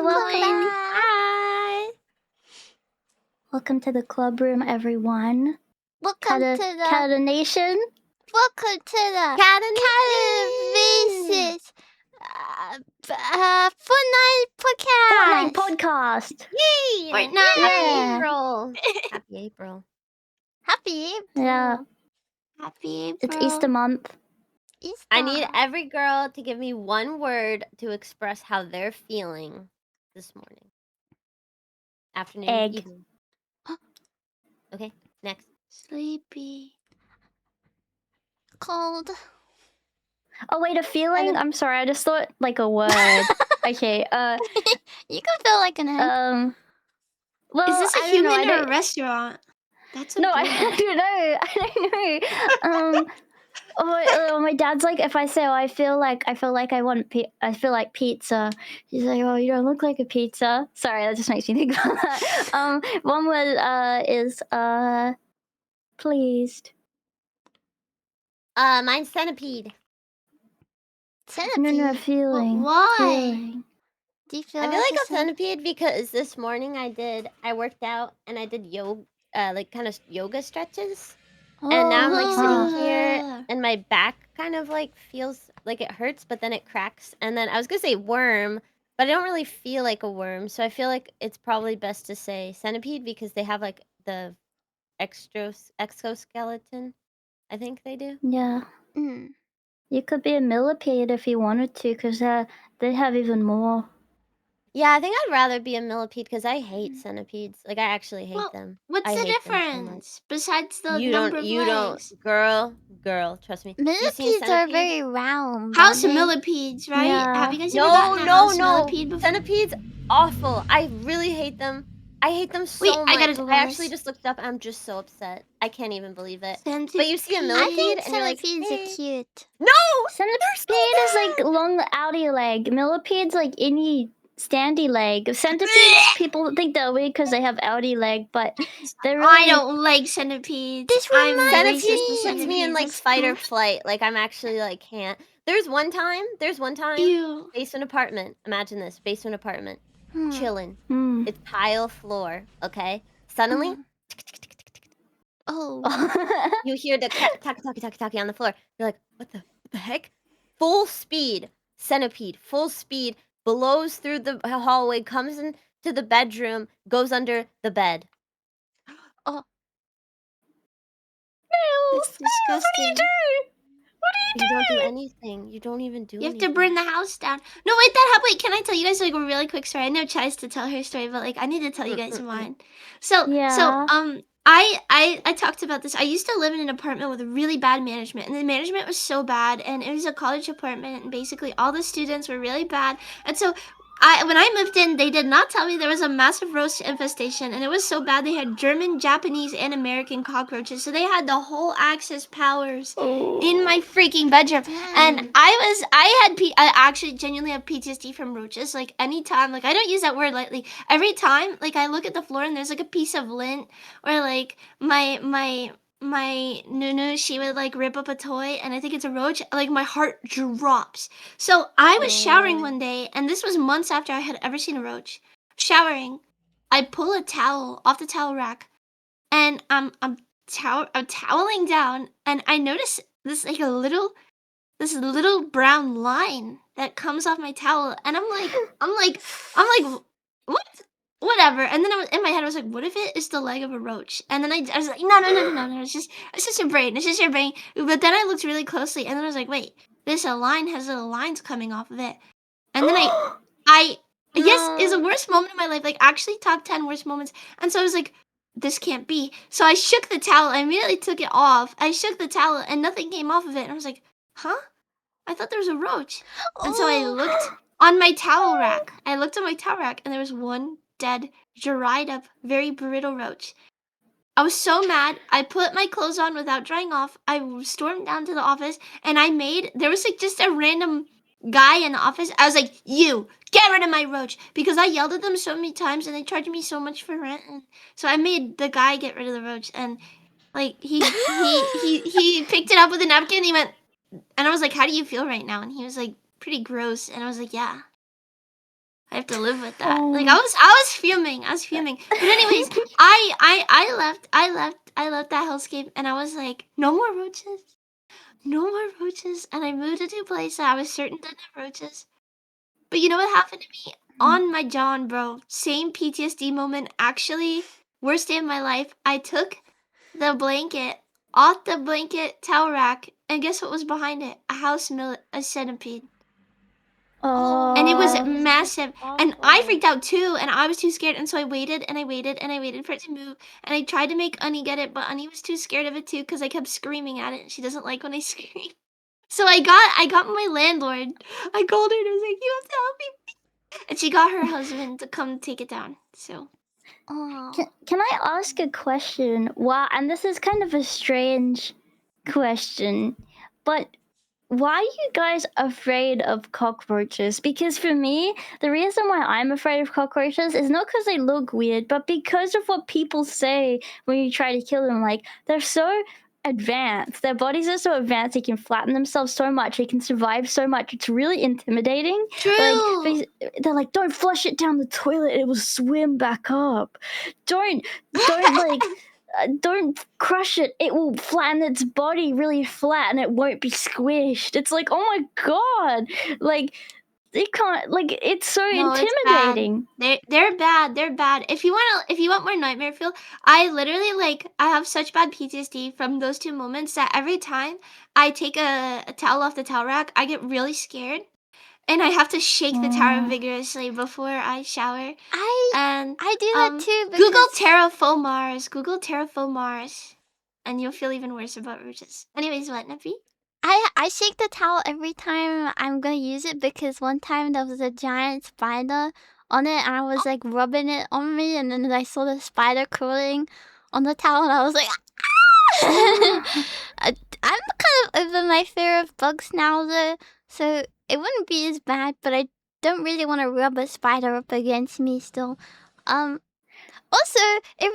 welcome. Hi. Welcome to the club room, everyone. Welcome to the Canada Nation. Welcome to the Katabasis fortnite podcast. Fortnite podcast. Yay! Fortnite. Yeah. Happy April. Happy April. Yeah. Happy April. It's Easter month. Easter. I need every girl to give me one word to express how they're feeling this morning. Afternoon, Egg. evening. Okay, next. Sleepy. Cold. Oh wait, a feeling? I'm sorry, I just thought like a word. Okay, You can feel like an egg. well, Is this a I don't know, human or a restaurant? That's a No, bird. I don't know. I don't know. My dad's like, if I say, I feel like I like pizza. He's like, oh, you don't look like a pizza. Sorry, that just makes me think about that. One word is pleased. Mine's centipede. Centipede. No, feeling. Why? Feeling. Do you feel I feel like a centipede? centipede because this morning I worked out and I did yoga, like kind of yoga stretches. And now I'm like sitting here and my back kind of like feels like it hurts, but then it cracks. And then I was gonna say worm, but I don't really feel like a worm. So I feel like it's probably best to say centipede because they have like the exoskeleton. I think they do. Yeah. Mm. You could be a millipede if you wanted to, because they have even more. Yeah, I think I'd rather be a millipede because I hate centipedes. Like I actually hate them. What's I the hate them so much. difference besides the You number of legs? girl, trust me. You seen Millipedes are centipede? very round. House aren't of they? millipedes, right? Yeah. Have you guys ever gotten a house millipede before? Centipedes, awful. I really hate them. I hate them so Wait, much. I gotta Google actually this. just looked up. I'm just so upset. I can't even believe it. Centipede. But you see a I millipede think and you're like, centipedes hey. are cute. No! Centipede is like long outy leg. Millipede's like any standy leg. Centipedes, people think they're weird because they have outy leg, but they're really... I don't like centipedes. This I'm reminds racist to Centipede puts me in like centipedes. fight or flight. Like I'm actually like can't. There's one time. Ew. Basement apartment. Imagine this. Basement apartment. Chilling. It's tile floor. Okay. Suddenly, Oh. you hear the talkie on the floor. You're like, what the heck? Full speed. Centipede. Full speed. Blows through the hallway. Comes into the bedroom. Goes under the bed. That's disgusting. You don't do anything. You don't even do You have anything. to burn the house down. No, wait, can I tell you guys like a really quick story? I know Chai's to tell her story, but like I need to tell you guys mine. So I talked about this. I used to live in an apartment with really bad management, and the management was so bad, and it was a college apartment, and basically all the students were really bad. And so when I moved in, they did not tell me there was a massive roach infestation, and it was so bad they had German, Japanese, and American cockroaches. So they had the whole Axis powers in my freaking bedroom. And I actually genuinely have PTSD from roaches. Like anytime, like I don't use that word lightly. Every time, like I look at the floor and there's like a piece of lint, or like my Nunu, she would like rip up a toy and I think it's a roach, like my heart drops. So I was showering one day, and this was months after I had ever seen a roach. Showering, I pull a towel off the towel rack, and I'm toweling down, and I notice this like this little brown line that comes off my towel, and I'm like, what? Whatever. And then in my head, I was like, what if it is the leg of a roach? And then I was like, no, it's just your brain. It's just your brain. But then I looked really closely, and then I was like, wait, this line has little lines coming off of it. And then yes, it's the worst moment of my life, like actually top 10 worst moments. And so I was like, this can't be. So I shook the towel. I immediately took it off. I shook the towel, and nothing came off of it. And I was like, huh? I thought there was a roach. And so I looked on my towel rack. And there was one dead, dried up, very brittle roach. I was so mad. I put my clothes on without drying off. I stormed down to the office, and there was like just a random guy in the office. I was like, you, get rid of my roach. Because I yelled at them so many times, and they charged me so much for rent. And so I made the guy get rid of the roach. And like he picked it up with a napkin, and he went, and I was like, how do you feel right now? And he was like, pretty gross. And I was like, yeah. I have to live with that. Like I was fuming. But anyways, I left that hellscape, and I was like, no more roaches. No more roaches. And I moved to a place that I was certain didn't have roaches. But you know what happened to me? On my John, bro. Same PTSD moment. Actually, worst day of my life. I took the blanket off the blanket towel rack, and guess what was behind it? A centipede. And it was massive. And I freaked out too, and I was too scared. And so I waited and I waited and I waited for it to move. And I tried to make Unnie get it, but Unnie was too scared of it too because I kept screaming at it. And she doesn't like when I scream. So I got my landlord. I called her and I was like, you have to help me. And she got her husband to come take it down. So Can I ask a question? Wow, and this is kind of a strange question, but why are you guys afraid of cockroaches? Because for me, the reason why I'm afraid of cockroaches is not because they look weird, but because of what people say when you try to kill them. Like, they're so advanced. Their bodies are so advanced, they can flatten themselves so much, they can survive so much. It's really intimidating. true. Like, they're like, don't flush it down the toilet, it will swim back up. Don't like don't crush it, it will flatten its body really flat and it won't be squished. It's like, oh my god, like, they can't, like, it's so No, it's bad. intimidating. They're bad. They're bad. If you want more nightmare feel, I literally I have such bad PTSD from those two moments that every time I take a towel off the towel rack, I get really scared. And I have to shake the towel vigorously before I shower. I do that too. Because Google terraformars. Google terraformars, and you'll feel even worse about roaches. Anyways, what, Neppie? I shake the towel every time I'm gonna use it because one time there was a giant spider on it and I was like rubbing it on me and then I saw the spider crawling on the towel and I was like, I'm kind of over my fear of bugs now though, so it wouldn't be as bad, but I don't really want to rub a spider up against me still. Also,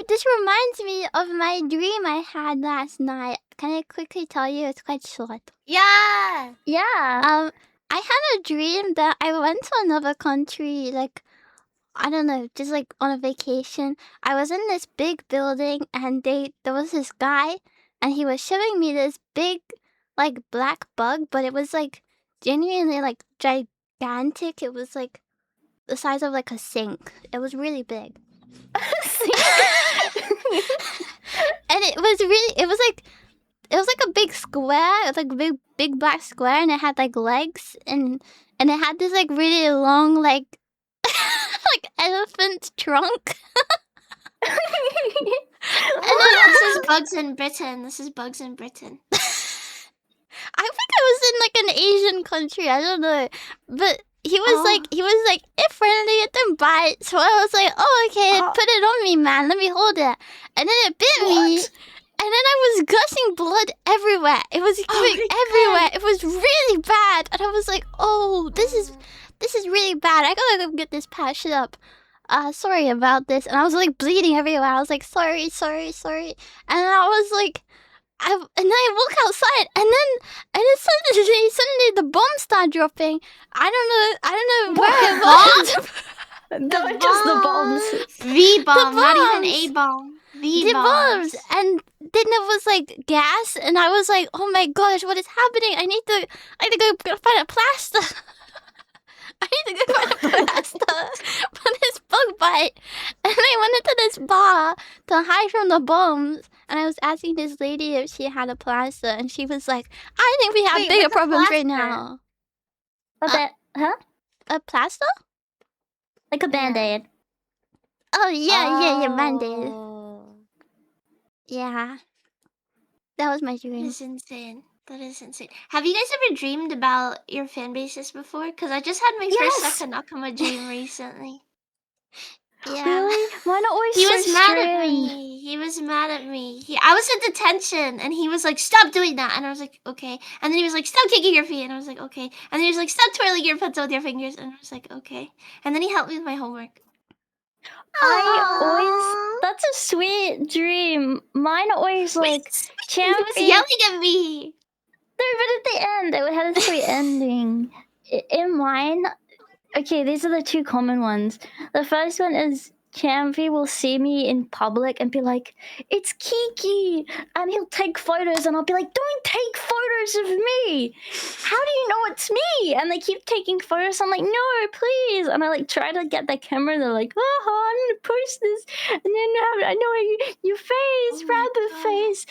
this reminds me of my dream I had last night. Can I quickly tell you? It's quite short. Yeah. Yeah. I had a dream that I went to another country, like, I don't know, just like on a vacation. I was in this big building and there was this guy and he was showing me this big, like, black bug, but it was like genuinely like gigantic. It was like the size of like a sink. It was really big. And it was like a big square. It was like a big black square and it had like legs and it had this like really long like like elephant trunk. And this is bugs in Britain. This is bugs in Britain. I think I was in like an Asian country. I don't know, but he was like it's friendly, it didn't bite. So I was like, oh okay, put it on me, man. Let me hold it. And then it bit me. And then I was gushing blood everywhere. It was going everywhere. It was really bad. And I was like, oh, this is really bad. I gotta go get this patched up. Sorry about this. And I was like bleeding everywhere. I was like, sorry. And I was like, and then I walk outside, and then suddenly the bombs start dropping. I don't know where it was. Not just the bombs. The bomb, not even a bomb. The bombs, and then there was like gas, and I was like, "Oh my gosh, what is happening? I need to go find a plaster. I need to go find a plaster for this bug bite." And I went into this bar to hide from the bombs, and I was asking this lady if she had a plaster, and she was like, "I think we have bigger problems right now." A plaster? Like a band-aid. Oh yeah, Band-Aid. Yeah. That was my dream. That is insane. Have you guys ever dreamed about your fan bases before? Because I just had my first Saka Nakama dream recently. Yeah. Really? Mine are always He so was mad at strange. me. I was in detention, and he was like, "Stop doing that," and I was like, "Okay." And then he was like, "Stop kicking your feet," and I was like, "Okay." And then he was like, "Stop twirling your pencil with your fingers," and I was like, "Okay." And then he helped me with my homework. That's a sweet dream. Mine are always like He was yelling at me. No, but at the end, it had a sweet ending. In mine, Okay, these are the two common ones. The first one is Champy will see me in public and be like, "It's Kiki," and he'll take photos, and I'll be like, "Don't take photos of me! How do you know it's me?" And they keep taking photos. I'm like, "No, please!" And I like try to get the camera. And they're like, "Oh, I'm gonna post this," and then I know your face, rabbit face.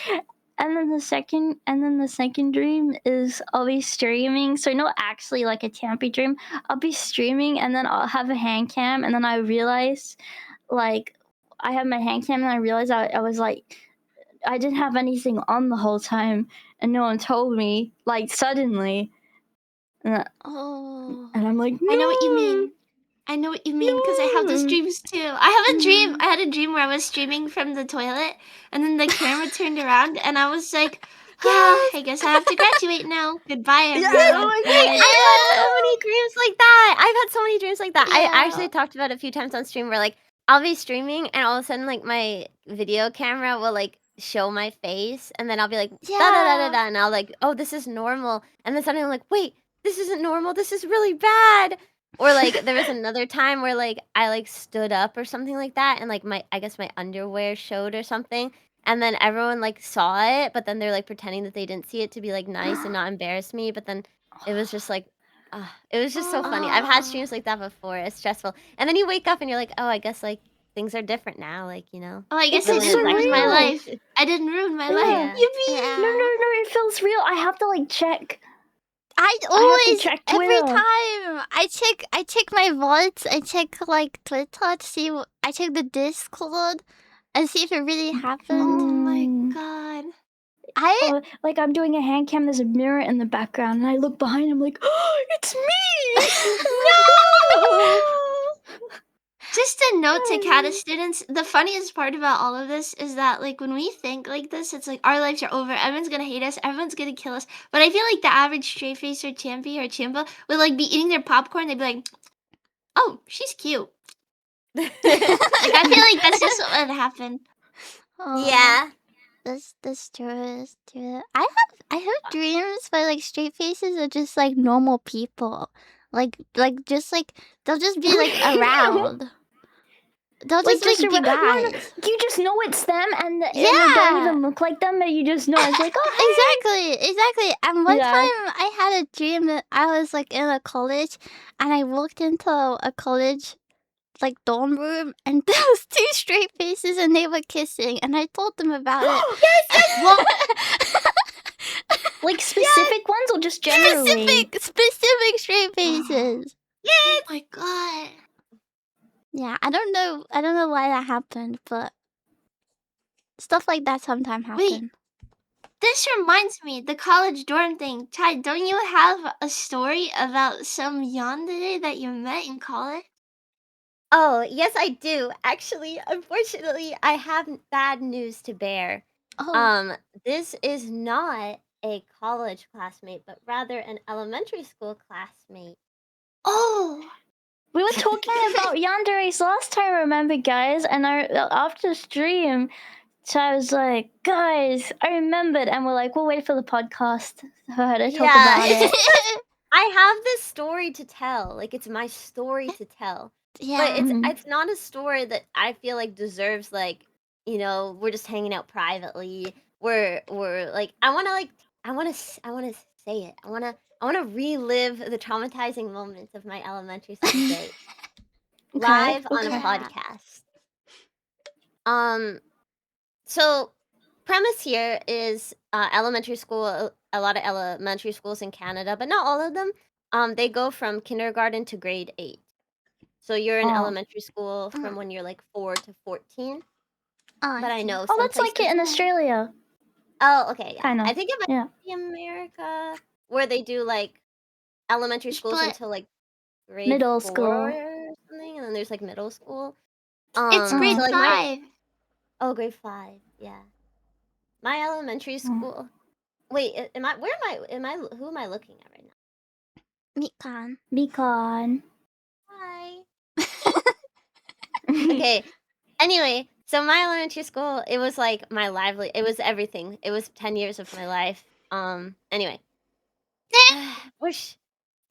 And then the second dream is I'll be streaming. So not actually like a Champy dream. I'll be streaming and then I'll have a hand cam and then I realize like I have my hand cam and I realized I was like I didn't have anything on the whole time and no one told me like suddenly. And I'm like, no. I know what you mean. I know what you mean because I have those dreams too. I have a dream. I had a dream where I was streaming from the toilet and then the camera turned around and I was like, I guess I have to graduate now. Goodbye, everyone. Oh my God. I've had so many dreams like that. I've had so many dreams like that. I actually talked about it a few times on stream where like I'll be streaming and all of a sudden like my video camera will like show my face and then I'll be like da da da da da and I'll like, oh, this is normal. And then suddenly I'm like, wait, this isn't normal. This is really bad. Or like there was another time where like I like stood up or something like that and like I guess my underwear showed or something. And then everyone like saw it, but then they're like pretending that they didn't see it to be like nice and not embarrass me. But then it was just like, it was just so funny. I've had streams like that before. It's stressful. And then you wake up and you're like, oh, I guess like things are different now. Like, you know. Oh, I guess I didn't ruin my life. I didn't ruin my life. Yippee! No, it feels real. I have to like check. I always every time I check my vaults, I check like Twitter to see I check the Discord and see if it really happened. Oh my God. Like I'm doing a hand cam, there's a mirror in the background, and I look behind, I'm like, oh, it's me! No! Just a note to Kata students, the funniest part about all of this is that like when we think like this, it's like our lives are over, everyone's gonna hate us, everyone's gonna kill us. But I feel like the average straight face or Champy or Chimpa would like be eating their popcorn, they'd be like, oh, she's cute. Like I feel like that's just what would happen. Yeah. That's true. That's true. I have dreams where like straight faces are just like normal people. Like just like they'll just be like around. They'll just like be guys. You just know it's them and they don't even look like them, but you just know it's like, oh, hey. Exactly. And one time I had a dream that I was like in a college and I walked into a college like dorm room and there was two straight faces and they were kissing and I told them about it. Yes. Like specific ones or just generally? Specific straight faces. Oh my God. Yeah, I don't know why that happened, but stuff like that sometimes happen. Wait, this reminds me, the college dorm thing. Chai, don't you have a story about some yandere that you met in college? Oh, yes, I do. Actually, unfortunately, I have bad news to bear. This is not a college classmate, but rather an elementary school classmate. Oh. We were talking about yanderes last time, remember, guys? And after stream, so I was like, guys, I remembered. And we're like, we'll wait for the podcast for her to talk about it. I have this story to tell. Like, it's my story to tell. Yeah. But it's not a story that I feel like deserves, like, you know, we're just hanging out privately. We're like, I want to say it. I want to relive the traumatizing moments of my elementary school day live on a podcast. So premise here is elementary school. A lot of elementary schools in Canada, but not all of them. They go from kindergarten to grade 8. So you're in elementary school from when you're like 4 to 14. But I know. Oh, that's like it in Australia. Oh, okay. Yeah. Kind of. I think it might be America where they do like elementary schools until like grade middle 4 school or something, and then there's like middle school. It's grade 5. Oh, grade 5. Yeah. My elementary school. Wait, who am I looking at right now? Mikan. Hi. Okay. Anyway, so my elementary school, it was like it was everything. It was 10 years of my life. Anyway.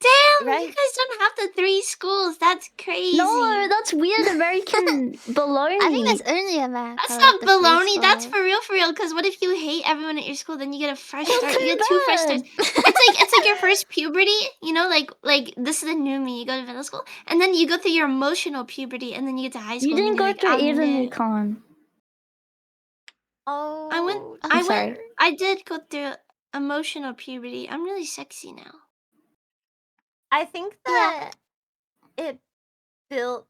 Damn, you Right? guys don't have the 3 schools. That's crazy. No, that's weird American baloney. I think that's only America. That's like not the free baloney. That's schools. for real. Because what if you hate everyone at your school? Then you get a fresh That's start. too You get 2 fresh starts. bad. It's like your first puberty. You know, like this is the new me. You go to middle school, and then you go through your emotional puberty, and then you get to high school. You and didn't then go you're like, through I'm either, new. Mikan. Oh, I'm sorry. I did go through emotional puberty. I'm really sexy now. I think that it did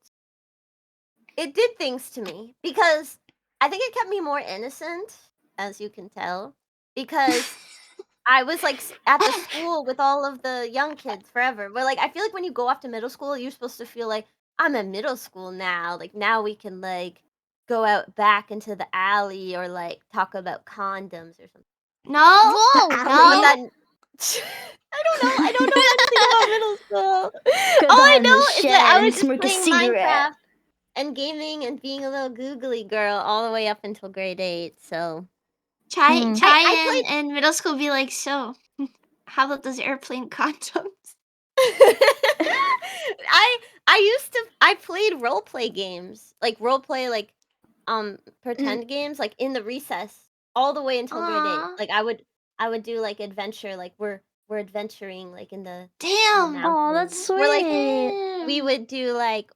things to me because I think it kept me more innocent, as you can tell, because I was like at the school with all of the young kids forever. But like I feel like when you go off to middle school, you're supposed to feel like I'm in middle school now. Like now we can like go out back into the alley or like talk about condoms or something. No, Whoa, But no. that I don't know. I don't know anything about middle school. Go All I behind the know is shed that I and was just smoke a playing cigarette. Minecraft and gaming and being a little googly girl all the way up until grade 8. So Chai I in middle school be like, so how about those airplane condoms? I played role play games, like role play, like pretend games, like in the recess all the way until grade 8. Aw. Like I would do like adventure, like we're adventuring like in the Damn. mountains. Oh, that's sweet. Or like we would do like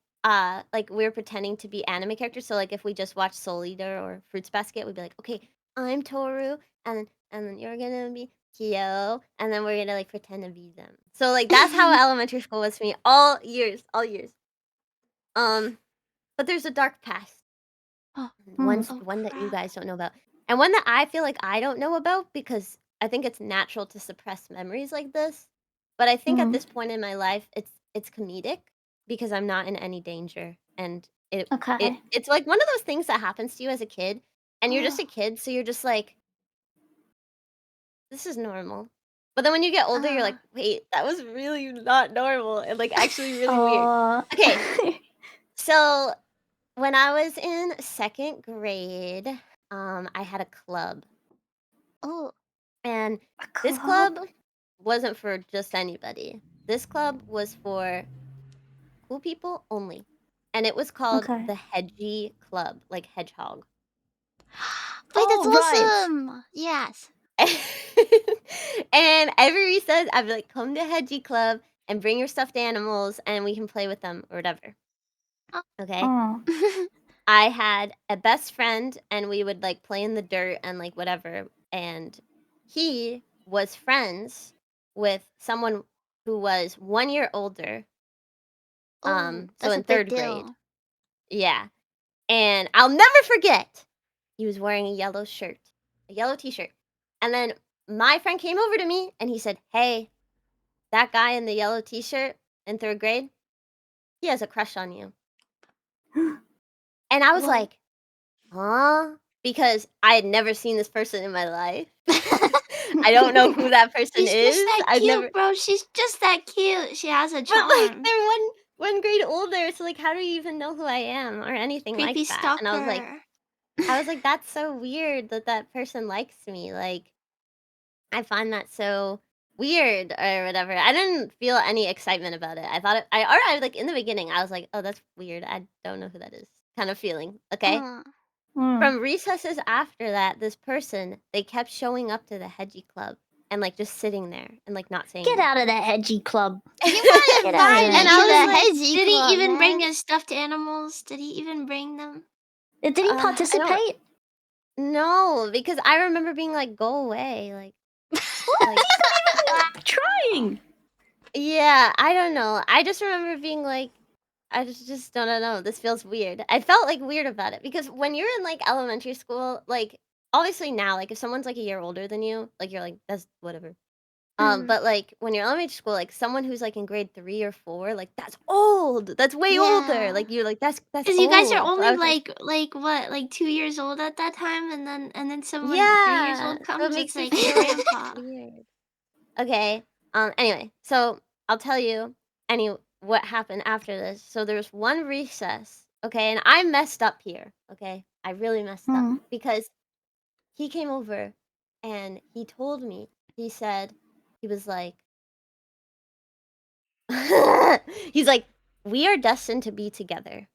we were pretending to be anime characters. So like if we just watched Soul Eater or Fruits Basket, we'd be like, okay, I'm Toru, and then you're gonna be Kyo, and then we're gonna like pretend to be them. So like that's how elementary school was for me all years. But there's a dark past. One that you guys don't know about, and one that I feel like I don't know about because I think it's natural to suppress memories like this. But I think at this point in my life, it's comedic because I'm not in any danger, and Okay. it's like one of those things that happens to you as a kid, and you're just a kid, so you're just like, this is normal. But then when you get older, you're like, wait, that was really not normal and like actually really weird. Okay, so when I was in 2nd grade, I had a club. Oh, And this club wasn't for just anybody. This club was for cool people only. And it was called the Hedgie Club, like hedgehog. wait, that's right. awesome. Yes. And every recess, I'd be like, come to Hedgie Club and bring your stuffed animals and we can play with them or whatever. Okay. I had a best friend and we would like play in the dirt and like whatever. And he was friends with someone who was 1 year older. So that's in a big 3rd grade. deal. Yeah. And I'll never forget. He was wearing a yellow shirt, a yellow t-shirt. And then my friend came over to me and he said, "Hey, that guy in the yellow t-shirt in 3rd grade, he has a crush on you." And I was like, huh? Because I had never seen this person in my life. I don't know who that person She's is. just that I've cute, never. bro. She's just that cute. She has a But charm. like they're one grade older, so like how do you even know who I am or anything Creepy like that? stalker. And I was like, that's so weird that that person likes me. Like I find that so weird or whatever. I didn't feel any excitement about it. I thought I like in the beginning I was like, oh, that's weird. I don't know who that is. Kind of feeling. Okay. From recesses after that, this person, they kept showing up to the Hedgie Club and like just sitting there and like not saying Get out of the Hedgie Club. You want to Get out of invite there. me And to I was the like, Hedgie Did Club, he even bring man. his stuffed animals? Did he even bring them? Did he participate? No, because I remember being like, go away. Like Trying. yeah, I don't know. I just remember being like, I just don't know. This feels weird. I felt like weird about it because when you're in like elementary school, like obviously now, like if someone's like a year older than you, like you're like, that's whatever. But like when you're in elementary school, like someone who's like in grade 3 or 4, like that's old. That's way older. Yeah. Like you're like that's Because you guys are old. So only I was like what, like 2 years old at that time, and then someone 3 years yeah. old So comes. it makes It's me like your feel grandpa. weird. Okay. Anyway, so I'll tell you what happened after this. So there's one recess, okay, and I messed up here, okay? I really messed up because he came over and he told me, he said, he was like, he's like, we are destined to be together.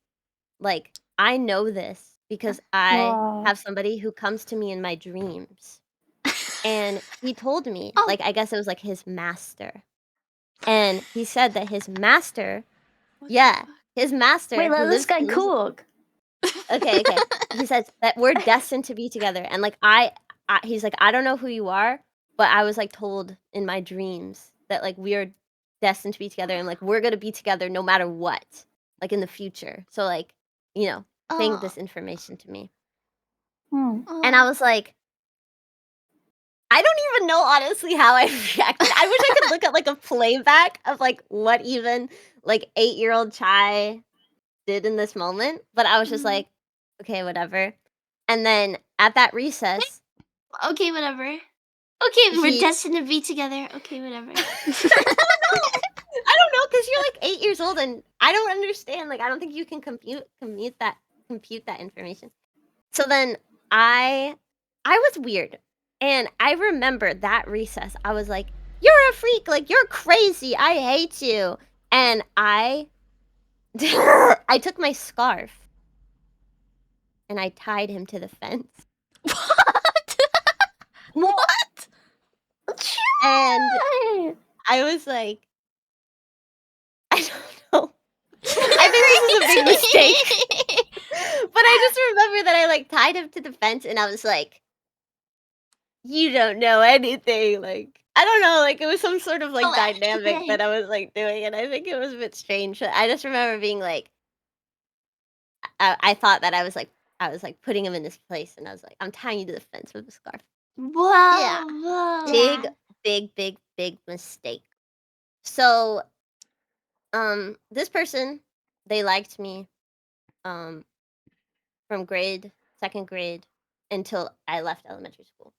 Like, I know this because I have somebody who comes to me in my dreams. And he told me, like, I guess it was like his master. And he said that his master, his master Wait, who let this guy lives cook. Okay. He says that we're destined to be together. And like he's like, I don't know who you are, but I was like told in my dreams that like we are destined to be together and like we're gonna be together no matter what, like in the future. So like, saying this information to me. And I was like, I don't even know honestly how I reacted. I wish I could look at like a playback of like what even like 8-year-old Chai did in this moment, but I was just like, okay, whatever. And then at that recess, okay, whatever. Okay, we're destined to be together. Okay, whatever. I don't know, because you're like 8 years old, and I don't understand. Like, I don't think you can compute that information. So then I was weird, and I remember that recess. I was like, "You're a freak! Like, you're crazy! I hate you!" And I took my scarf and I tied him to the fence. What? And I was like, I don't know. I think this is a big mistake. But I just remember that I like tied him to the fence and I was like, you don't know anything. Like, I don't know, like it was some sort of like dynamic that I was like doing, and I think it was a bit strange. But I just remember being like, I thought that I was like putting him in this place, and I was like, I'm tying you to the fence with a scarf. Whoa. Yeah. Whoa. Big mistake. So, this person, they liked me, from second grade until I left elementary school.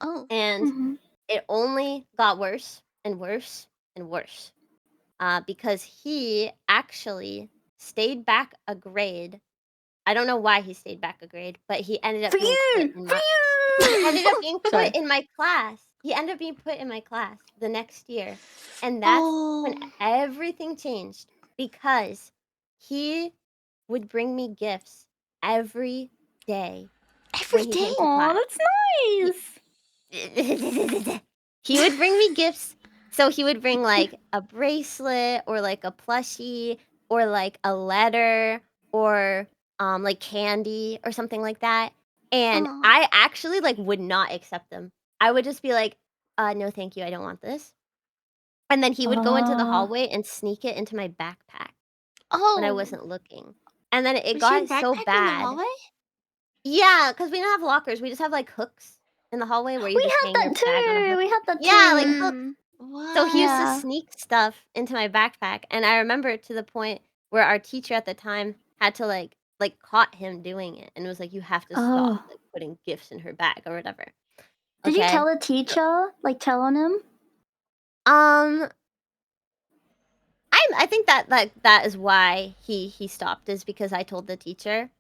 Oh. And it only got worse and worse and worse. Because he actually stayed back a grade. I don't know why he stayed back a grade, but he ended up being put in my he ended up being put in my class. He ended up being put in my class the next year. And that's when everything changed, because he would bring me gifts every day. Every day? Oh, that's nice. He would bring me gifts. So he would bring like a bracelet or like a plushie or like a letter or like candy or something like that. And I actually like would not accept them. I would just be like, no, thank you. I don't want this. And then he would go into the hallway and sneak it into my backpack when I wasn't looking. And then it got so bad. In the hallway? Yeah, because we don't have lockers. We just have like hooks in the hallway where you We just had hang your that bag on a too. hook. We had that too. Yeah, like hooks. Wow. So he used to sneak stuff into my backpack, and I remember to the point where our teacher at the time had to like caught him doing it, and it was like, you have to stop like putting gifts in her bag or whatever. Did you tell the teacher? Like telling him? I think that is why he stopped, is because I told the teacher.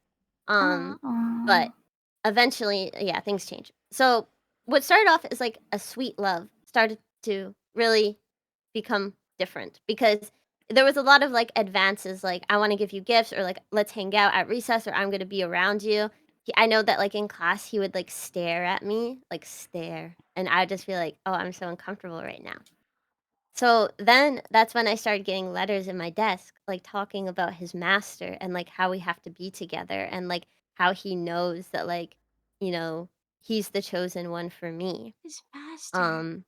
But eventually, yeah, things changed. So what started off as like a sweet love started to really become different, because there was a lot of like advances, like I want to give you gifts, or like let's hang out at recess, or I'm going to be around you. I know that like in class he would like stare at me, like stare, and I'd just be like, oh, I'm so uncomfortable right now. So then that's when I started getting letters in my desk, like talking about his master and like how we have to be together, and like how he knows that like, he's the chosen one for me. His master.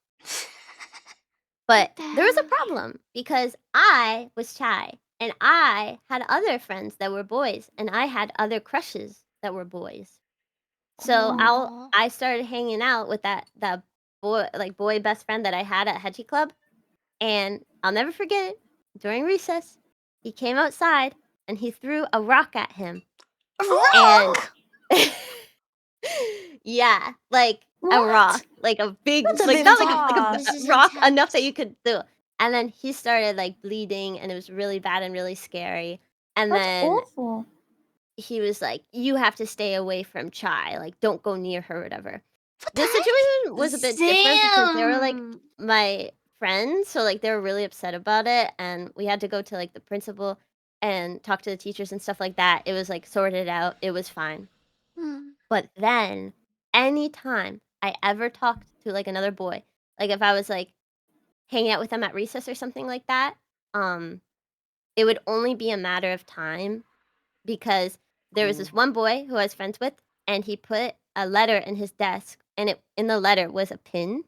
But there was a problem, because I was shy and I had other friends that were boys, and I had other crushes that were boys. So I started hanging out with that boy best friend that I had at Hedgie Club. And I'll never forget it. During recess, he came outside and he threw a rock at him. A rock? And yeah, like a rock, like a big, That's a like big not rock. like This a is rock intense. enough that you could do. And then he started like bleeding, and it was really bad and really scary. And That's then awful. he was like, "You have to stay away from Chai. Like, don't go near her, or whatever." What The the heck? situation was a bit different because they were like Damn. my friends, so, like, they were really upset about it, and we had to go to, like, the principal and talk to the teachers and stuff like that. It was, like, sorted out. It was fine. But then, anytime I ever talked to, like, another boy, like, if I was, like, hanging out with them at recess or something like that, it would only be a matter of time because there was this one boy who I was friends with, and he put a letter in his desk, and in the letter was a pin,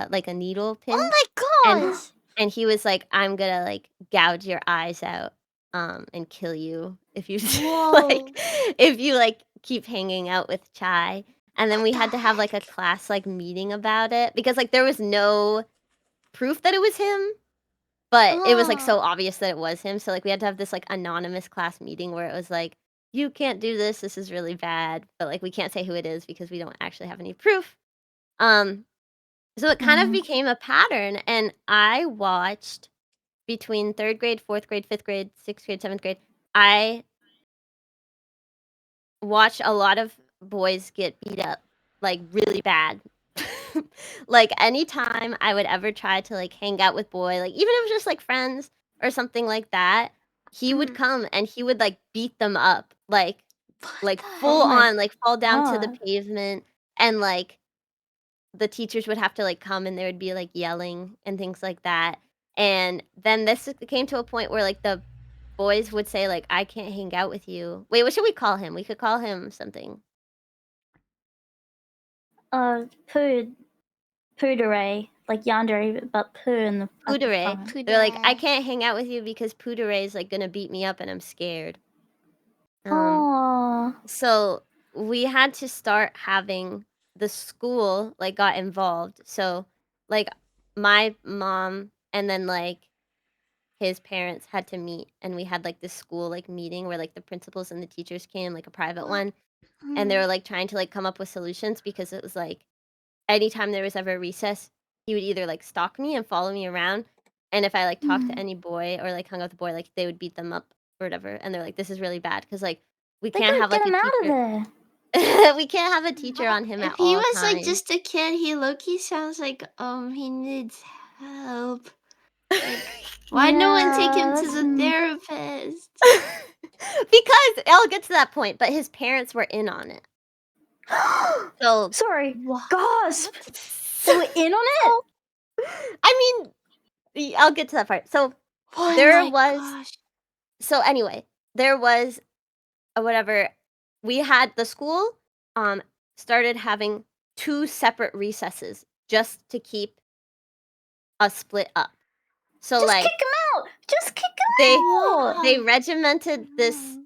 like a needle pin. Oh my gosh! And he was like, "I'm gonna, like, gouge your eyes out, and kill you if you like, if you, like, keep hanging out with Chai." And then we had to have, like, a class, like, meeting about it because, like, there was no proof that it was him, but it was, like, so obvious that it was him, so, like, we had to have this, like, anonymous class meeting where it was like, "You can't do this is really bad," but, like, we can't say who it is because we don't actually have any proof. So it kind of became a pattern, and I watched between 3rd grade, 4th grade, 5th grade, 6th grade, 7th grade, I watched a lot of boys get beat up, like, really bad. Like, anytime I would ever try to, like, hang out with boy, like, even if it was just, like, friends or something like that, he would come and he would, like, beat them up, like, full on, like, fall down to the pavement, and, like, the teachers would have to, like, come and there would be, like, yelling and things like that. And then this came to a point where, like, the boys would say, like, "I can't hang out with you." Wait, what should we call him? We could call him something. Poodere, like Yandere, but poo in the at the Poodere. front. They're like, "I can't hang out with you because Poodere is, like, gonna beat me up and I'm scared." Aw. So we had to start having the school, like, got involved. So, like, my mom and then, like, his parents had to meet, and we had, like, this school, like, meeting where, like, the principals and the teachers came, like, a private one, and they were, like, trying to, like, come up with solutions because it was, like, anytime there was ever a recess, he would either, like, stalk me and follow me around, and if I, like, talked to any boy or, like, hung out with a boy, like, they would beat them up or whatever, and they're like, "This is really bad because like, we They can't gotta have, get like, a him out of teacher." there. We can't have a teacher on him If at he all was like times. just a kid, he low-key sounds like he needs help. Like, why no one take him to the therapist? Because I'll get to that point, but his parents were in on it. So Sorry. Gasp! They were in on it? I mean, I'll get to that part. So there was so anyway, there was whatever we had the school started having 2 separate recesses just to keep us split up. So Just like kick him out! Just kick him out! they regimented this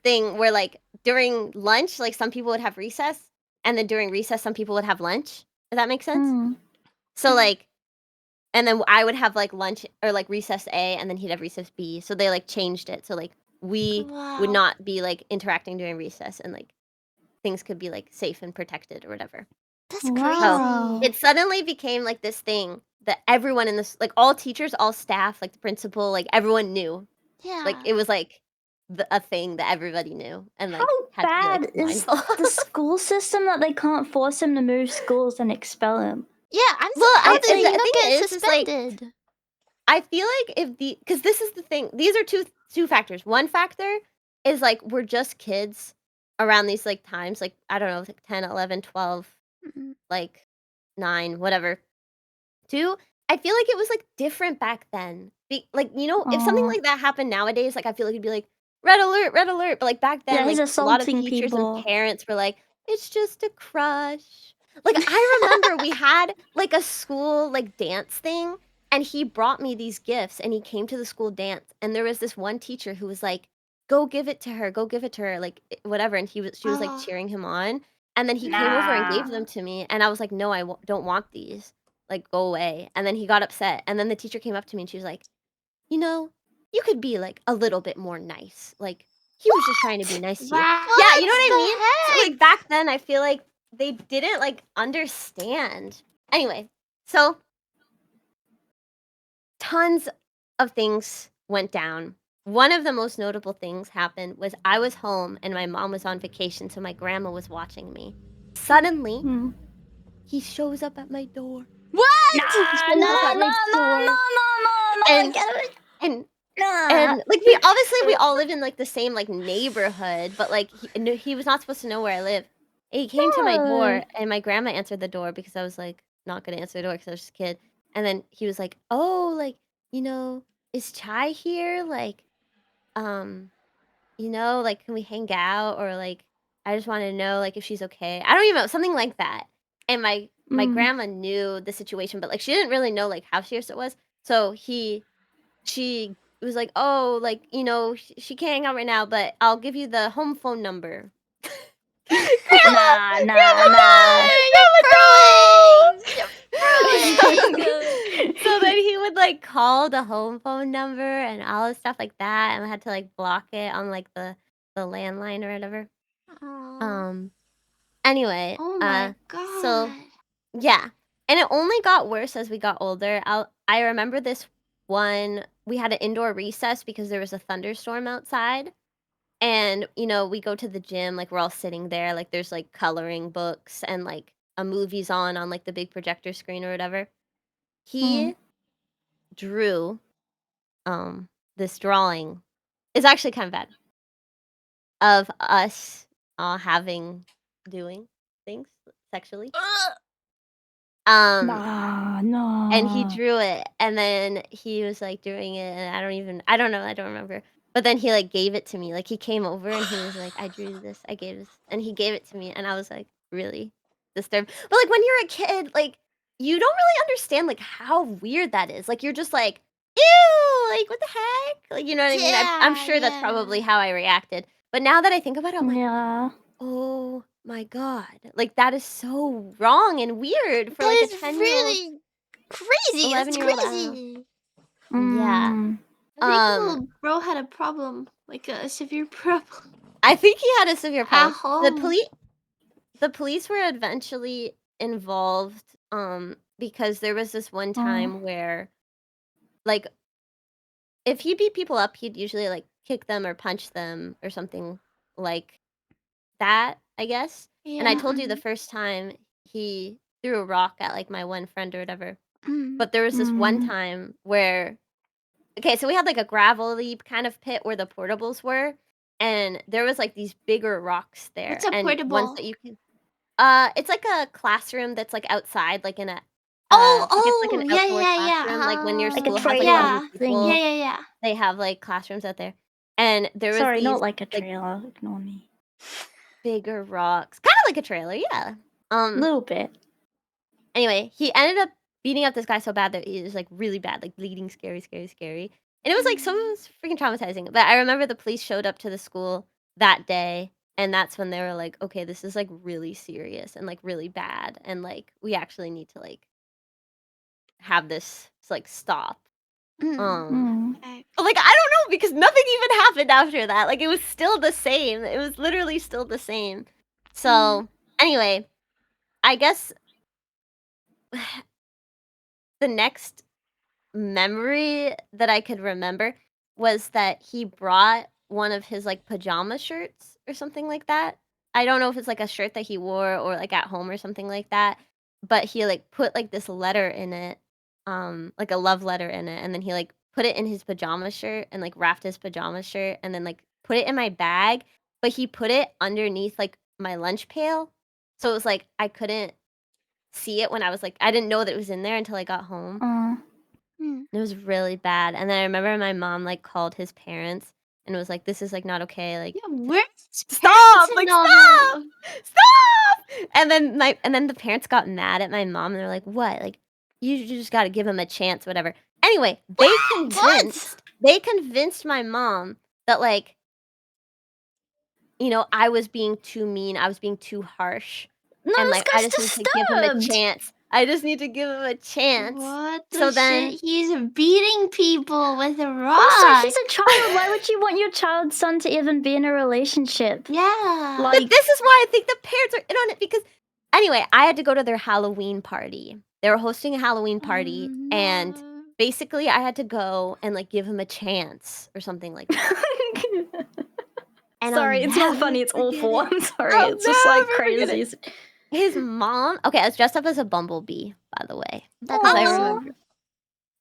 thing where like during lunch, like some people would have recess, and then during recess some people would have lunch. Does that make sense? So like and then I would have like lunch or like recess A and then he'd have recess B. So they like changed it. So like we would not be like interacting during recess and like things could be like safe and protected or whatever. That's Wow. crazy. It suddenly became like this thing that everyone in this like all teachers, all staff, like the principal, like everyone knew. Yeah. Like it was like a thing that everybody knew and like How had to be, bad like, is mindful. the school system that they can't force him to move schools and expel him? Yeah, I'm Well, surprised I that he the not thing get is like suspended. I feel like if because this is the thing. These are two factors. One factor is like we're just kids around these like times, like I don't know, like 10, 11, 12, like 9, whatever. 2, I feel like it was like different back then. Like, you know, if something Aw. like that happened nowadays, like I feel like it'd be like red alert, red alert. But like back then, Yeah, he's like a lot of assaulting teachers and people. parents were like, it's just a crush. Like I remember we had like a school like dance thing and he brought me these gifts and he came to the school dance and there was this one teacher who was like, go give it to her, go give it to her, like whatever. And she was like cheering him on. And then he came over and gave them to me and I was like, no, don't want these. Like, go away. And then he got upset. And then the teacher came up to me and she was like, you know, you could be like a little bit more nice. Like, he was just trying to be nice to you. Yeah, you know what I mean? So, like, back then, I feel like they didn't like understand. Anyway, so tons of things went down. One of the most notable things happened was I was home and my mom was on vacation, so my grandma was watching me. Suddenly, he shows up at my door. What? Spin the fortnite store. And like we all lived in like the same like neighborhood, but like he was not supposed to know where I live. He came to my door, and my grandma answered the door because I was like not gonna answer the door because I was just a kid. And then he was like, "Oh, like is Chai here? Like, like can we hang out or like I just want to know like if she's okay." I don't even know, something like that. And my grandma knew the situation, but like she didn't really know like how serious it was. So she was like, "Oh, like, she can't hang out right now, but I'll give you the home phone number." Nah. So then he would like call the home phone number and all this stuff like that, and I had to like block it on like the landline or whatever. Anyway, Oh my god. so yeah, and it only got worse as we got older. I remember this one. We had an indoor recess because there was a thunderstorm outside, and we go to the gym, like we're all sitting there, like there's like coloring books and like a movie's on like the big projector screen or whatever. He drew this drawing. It's actually kind of bad of us doing things sexually. No. And he drew it, and then he was like doing it, and I don't know, I don't remember. But then he like gave it to me. Like he came over and he was like, "I drew this, I gave this," and he gave it to me, and I was like, really disturbed. But like when you're a kid, like you don't really understand like how weird that is. Like you're just like, ew, like what the heck? Like you know what I mean? I'm sure that's probably how I reacted. But now that I think about it, I'm like, Yeah. oh my god, like that is so wrong and weird for like a 10-year-old. Really crazy. It's 11-year-old, crazy. Yeah. I think little bro had a problem, like a severe problem. I think he had a severe problem. At home. The police were eventually involved because there was this one time where like if he beat people up, he'd usually like kick them or punch them or something like that, I guess. And I told you the first time he threw a rock at like my one friend or whatever. But there was this one time where okay, so we had like a gravelly kind of pit where the portables were, and there was like these bigger rocks there. What's a and portable? ones that you can it's like a classroom that's like outside, like in a it's like an outdoor classroom, like when your Like a school has like trailer 100 people, Yeah. they have like classrooms out there. And there was Sorry, these not like a trailer. Ignore me. bigger rocks, kind of like a trailer, yeah. A little bit. Anyway, he ended up beating up this guy so bad that he was like really bad, like bleeding, scary. And it was like so freaking traumatizing. But I remember the police showed up to the school that day, and that's when they were like, okay, this is like really serious and like really bad, and like we actually need to like have this like stop. Like I don't know, because nothing even happened after that. Like it was still the same. It was literally still the same. So anyway, I guess the next memory that I could remember was that he brought one of his like pajama shirts or something like that. I don't know if it's like a shirt that he wore or like at home or something like that, but he like put like this letter in it, like a love letter in it, and then he like put it in his pajama shirt and like wrapped his pajama shirt and then like put it in my bag, but he put it underneath like my lunch pail. So it was like I couldn't see it when I was like I didn't know that it was in there until I got home. It was really bad, and then I remember my mom, like, called his parents and was like, "This is, like, not okay, like" Yeah, where's Stop! Like, stop! Stop! And then the parents got mad at my mom, and they're like, "What? Like, you just gotta give him a chance, whatever." Anyway, they convinced my mom that, like, I was being too mean, I was being too harsh, No, and, this like, I guy's just need to give him a disturbed. chance. I just need to give him a chance. What the So shit? then He's beating people with a rock. Also, he's a child. Why would you want your child's son to even be in a relationship? Yeah. But this is why I think the parents are in on it, because anyway, I had to go to their Halloween party. They were hosting a Halloween party, and basically I had to go and like give him a chance or something like that. And Sorry, it's not funny, it's awful. I'm sorry. It's just like crazy. his mom. Okay, I was dressed up as a bumblebee, by the way. That's Because I awesome. remember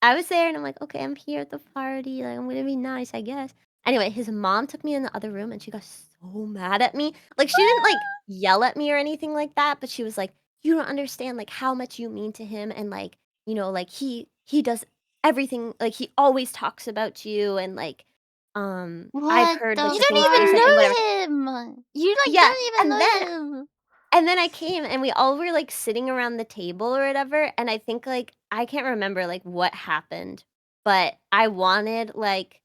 I was there and I'm like, okay, I'm here at the party. Like, I'm gonna be nice, I guess. Anyway, his mom took me in the other room and she got so mad at me. Like, she didn't like yell at me or anything like that, but she was like, you don't understand like how much you mean to him, and like, like he does everything, like he always talks about you, and like I've What heard the like You the don't things that you even say and whatever. know him. You like Yeah, don't even and know then him. and then I came and we all were like sitting around the table or whatever, and I think like I can't remember like what happened, but I wanted like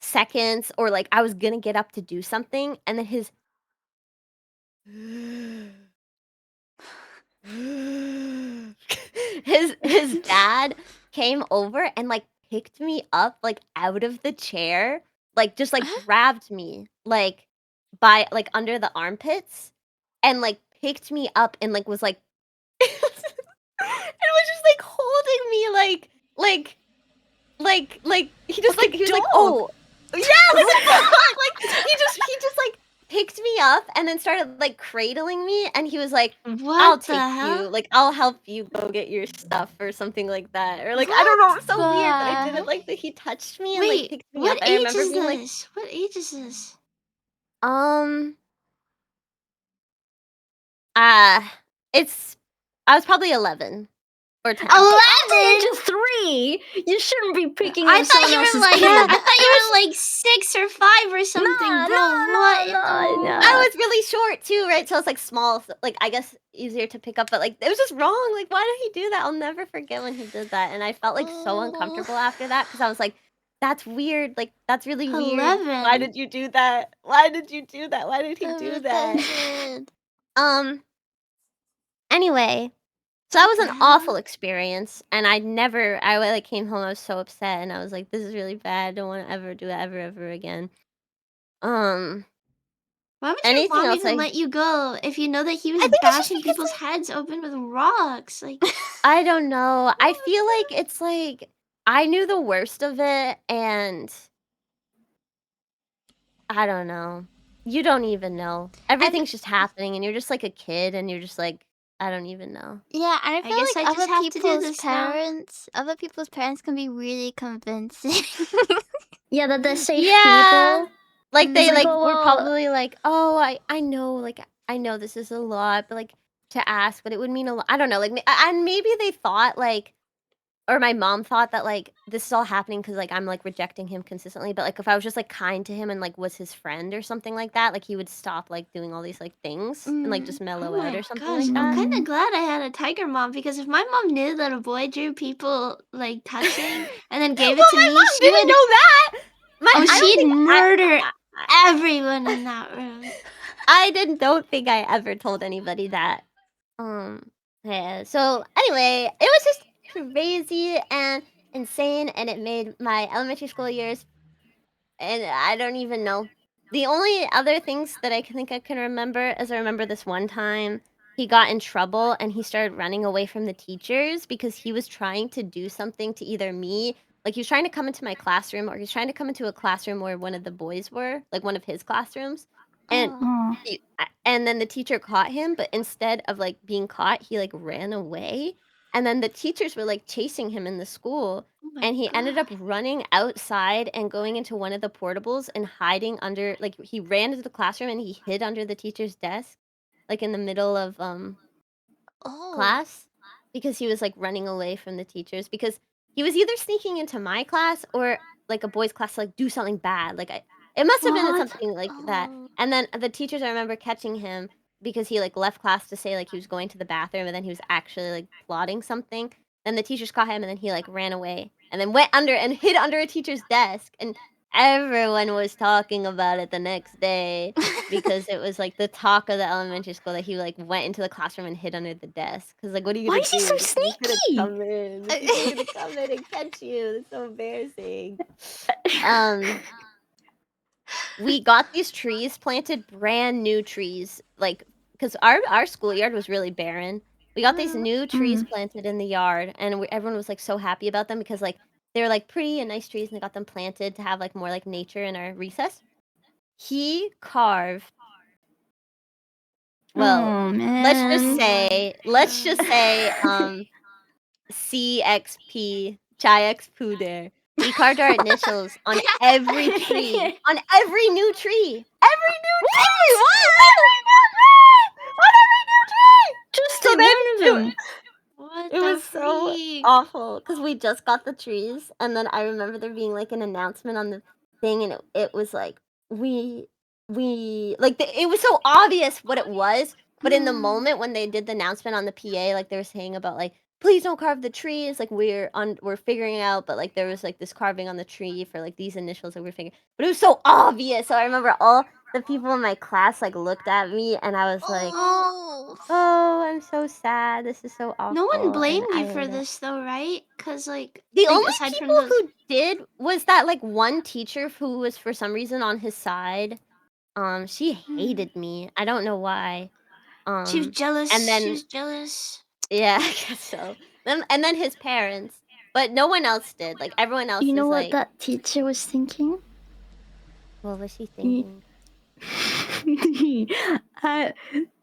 seconds, or like I was gonna get up to do something, and then his dad came over and like picked me up like out of the chair, like just like grabbed me like by like under the armpits, and like picked me up and like was like and was just like holding me like he just like he was like, oh yeah, like a dog. Like he just like picked me up and then started like cradling me, and he was like, I'll What the take you, hell? like I'll help you go get your stuff or something like that, or like I don't know, What it was so weird, but I the didn't heck? like that he touched me and like Wait, picked me up, what and I age remember is being like, this? What age is this? um uh it's I was probably 11 or 10. At the 11? age of 3, you shouldn't be picking I up thought someone you were else's like, kid. I thought you were like 6 or 5 or something, No, bro. no, What in no, the no, world? I no. was really short too, right? So it's like small, like I guess easier to pick up, but like it was just wrong. Like, why did he do that? I'll never forget when he did that, and I felt like so Oh, uncomfortable after that because I was like, "That's weird. Like, that's really weird. Why 11. did you do that? Why did you do that? Why did he I'm do that?" offended. Um. Anyway, so that What was the an hell? awful experience, and I like came home. I was so upset, and I was like, "This is really bad. I don't want to ever do it ever again." Um. Why would your Anything mom else? even let you go if you know that he was I think it's just bashing because people's heads open with rocks? Like, I don't know. I feel like it's like I knew the worst of it, and I don't know. You don't even know. And Everything's just happening, and you're just like a kid, and you're just like, I don't even know. yeah, and I I feel guess I like just have to do this now. other people's parents can be really convincing. Yeah, that they're safe Yeah, people. like It's they like, Mm. oh, were well, probably like, oh, I know, like I know this is a lot, but like to ask, but it would mean a lot. I don't know, like, and maybe they thought like. Or my mom thought that, like, this is all happening because like, I'm, like, rejecting him consistently, but, like, if I was just, like, kind to him and, like, was his friend or something like that, like, he would stop, like, doing all these, like, things and, like, just Oh mellow out my or something gosh, like I'm that. kind of mm, glad I had a tiger mom, because if my mom knew that a boy drew people like touching and then gave it Well, to my me, mom she didn't would, know that! oh, I don't she'd think murder I everyone in that room. I didn't don't think I ever told anybody that. Um, yeah, so, anyway, it was just crazy and insane, and it made my elementary school years. And I don't even know. The only other things that I can think I can remember is I remember this one time he got in trouble and he started running away from the teachers because he was trying to do something to either me, like he was trying to come into my classroom, or he was trying to come into a classroom where one of the boys were, like one of his classrooms. And Oh. oh. and then the teacher caught him, but instead of like being caught, he like ran away. And then the teachers were like chasing him in the school, Oh my and he ended up god. running outside and going into one of the portables and hiding under, like he ran into the classroom and he hid under the teacher's desk, like in the middle of Oh. class, because he was like running away from the teachers, because he was either sneaking into my class or like a boys class to like do something bad. Like it must have been What? something like that. Oh. And then the teachers, I remember catching him because he like left class to say like he was going to the bathroom, and then he was actually like plotting something. Then the teachers caught him, and then he like ran away and then went under and hid under a teacher's desk, and everyone was talking about it the next day because it was, like, the talk of the elementary school that he, like, went into the classroom and hid under the desk. Cause like, what are you Why gonna is he so do? The teacher's gonna sneaky? come in. The teacher's gonna come in and catch you. It's so embarrassing. Um, we got these trees planted, brand new trees, like, cause our schoolyard was really barren. We got these new trees Mm. planted in the yard, and everyone was, like, so happy about them because, like, they were, like, pretty and nice trees, and they got them planted to have, like, more, like, nature in our recess. He carved Well, Oh let's just man. say, CXP, Chai X Puder. We carved our initials on every tree. On every new tree! Every new tree! Every new tree! On every new tree! Just So take then one of them. What it the was so freak? awful because we just got the trees, and then I remember there being like an announcement on the thing, and it was like we like it was so obvious what it was, but in the moment when they did the announcement on the PA, like they were saying about like please don't carve the trees, like we're figuring it out, but like there was like this carving on the tree for like these initials that we're figuring, but it was so obvious. So I remember all the people in my class like looked at me, and I was like, Oh. oh, I'm so sad. This is so No one awful, and blamed I you for hated it. this though, right? Cause like The only aside from people those, who did was that like one teacher who was for some reason on his side. She hated me. I don't know why. she was jealous. And She then was jealous. yeah, I guess so. And then his parents, but no one else did. Like everyone else You know is what like, that teacher was thinking? what was she You- thinking?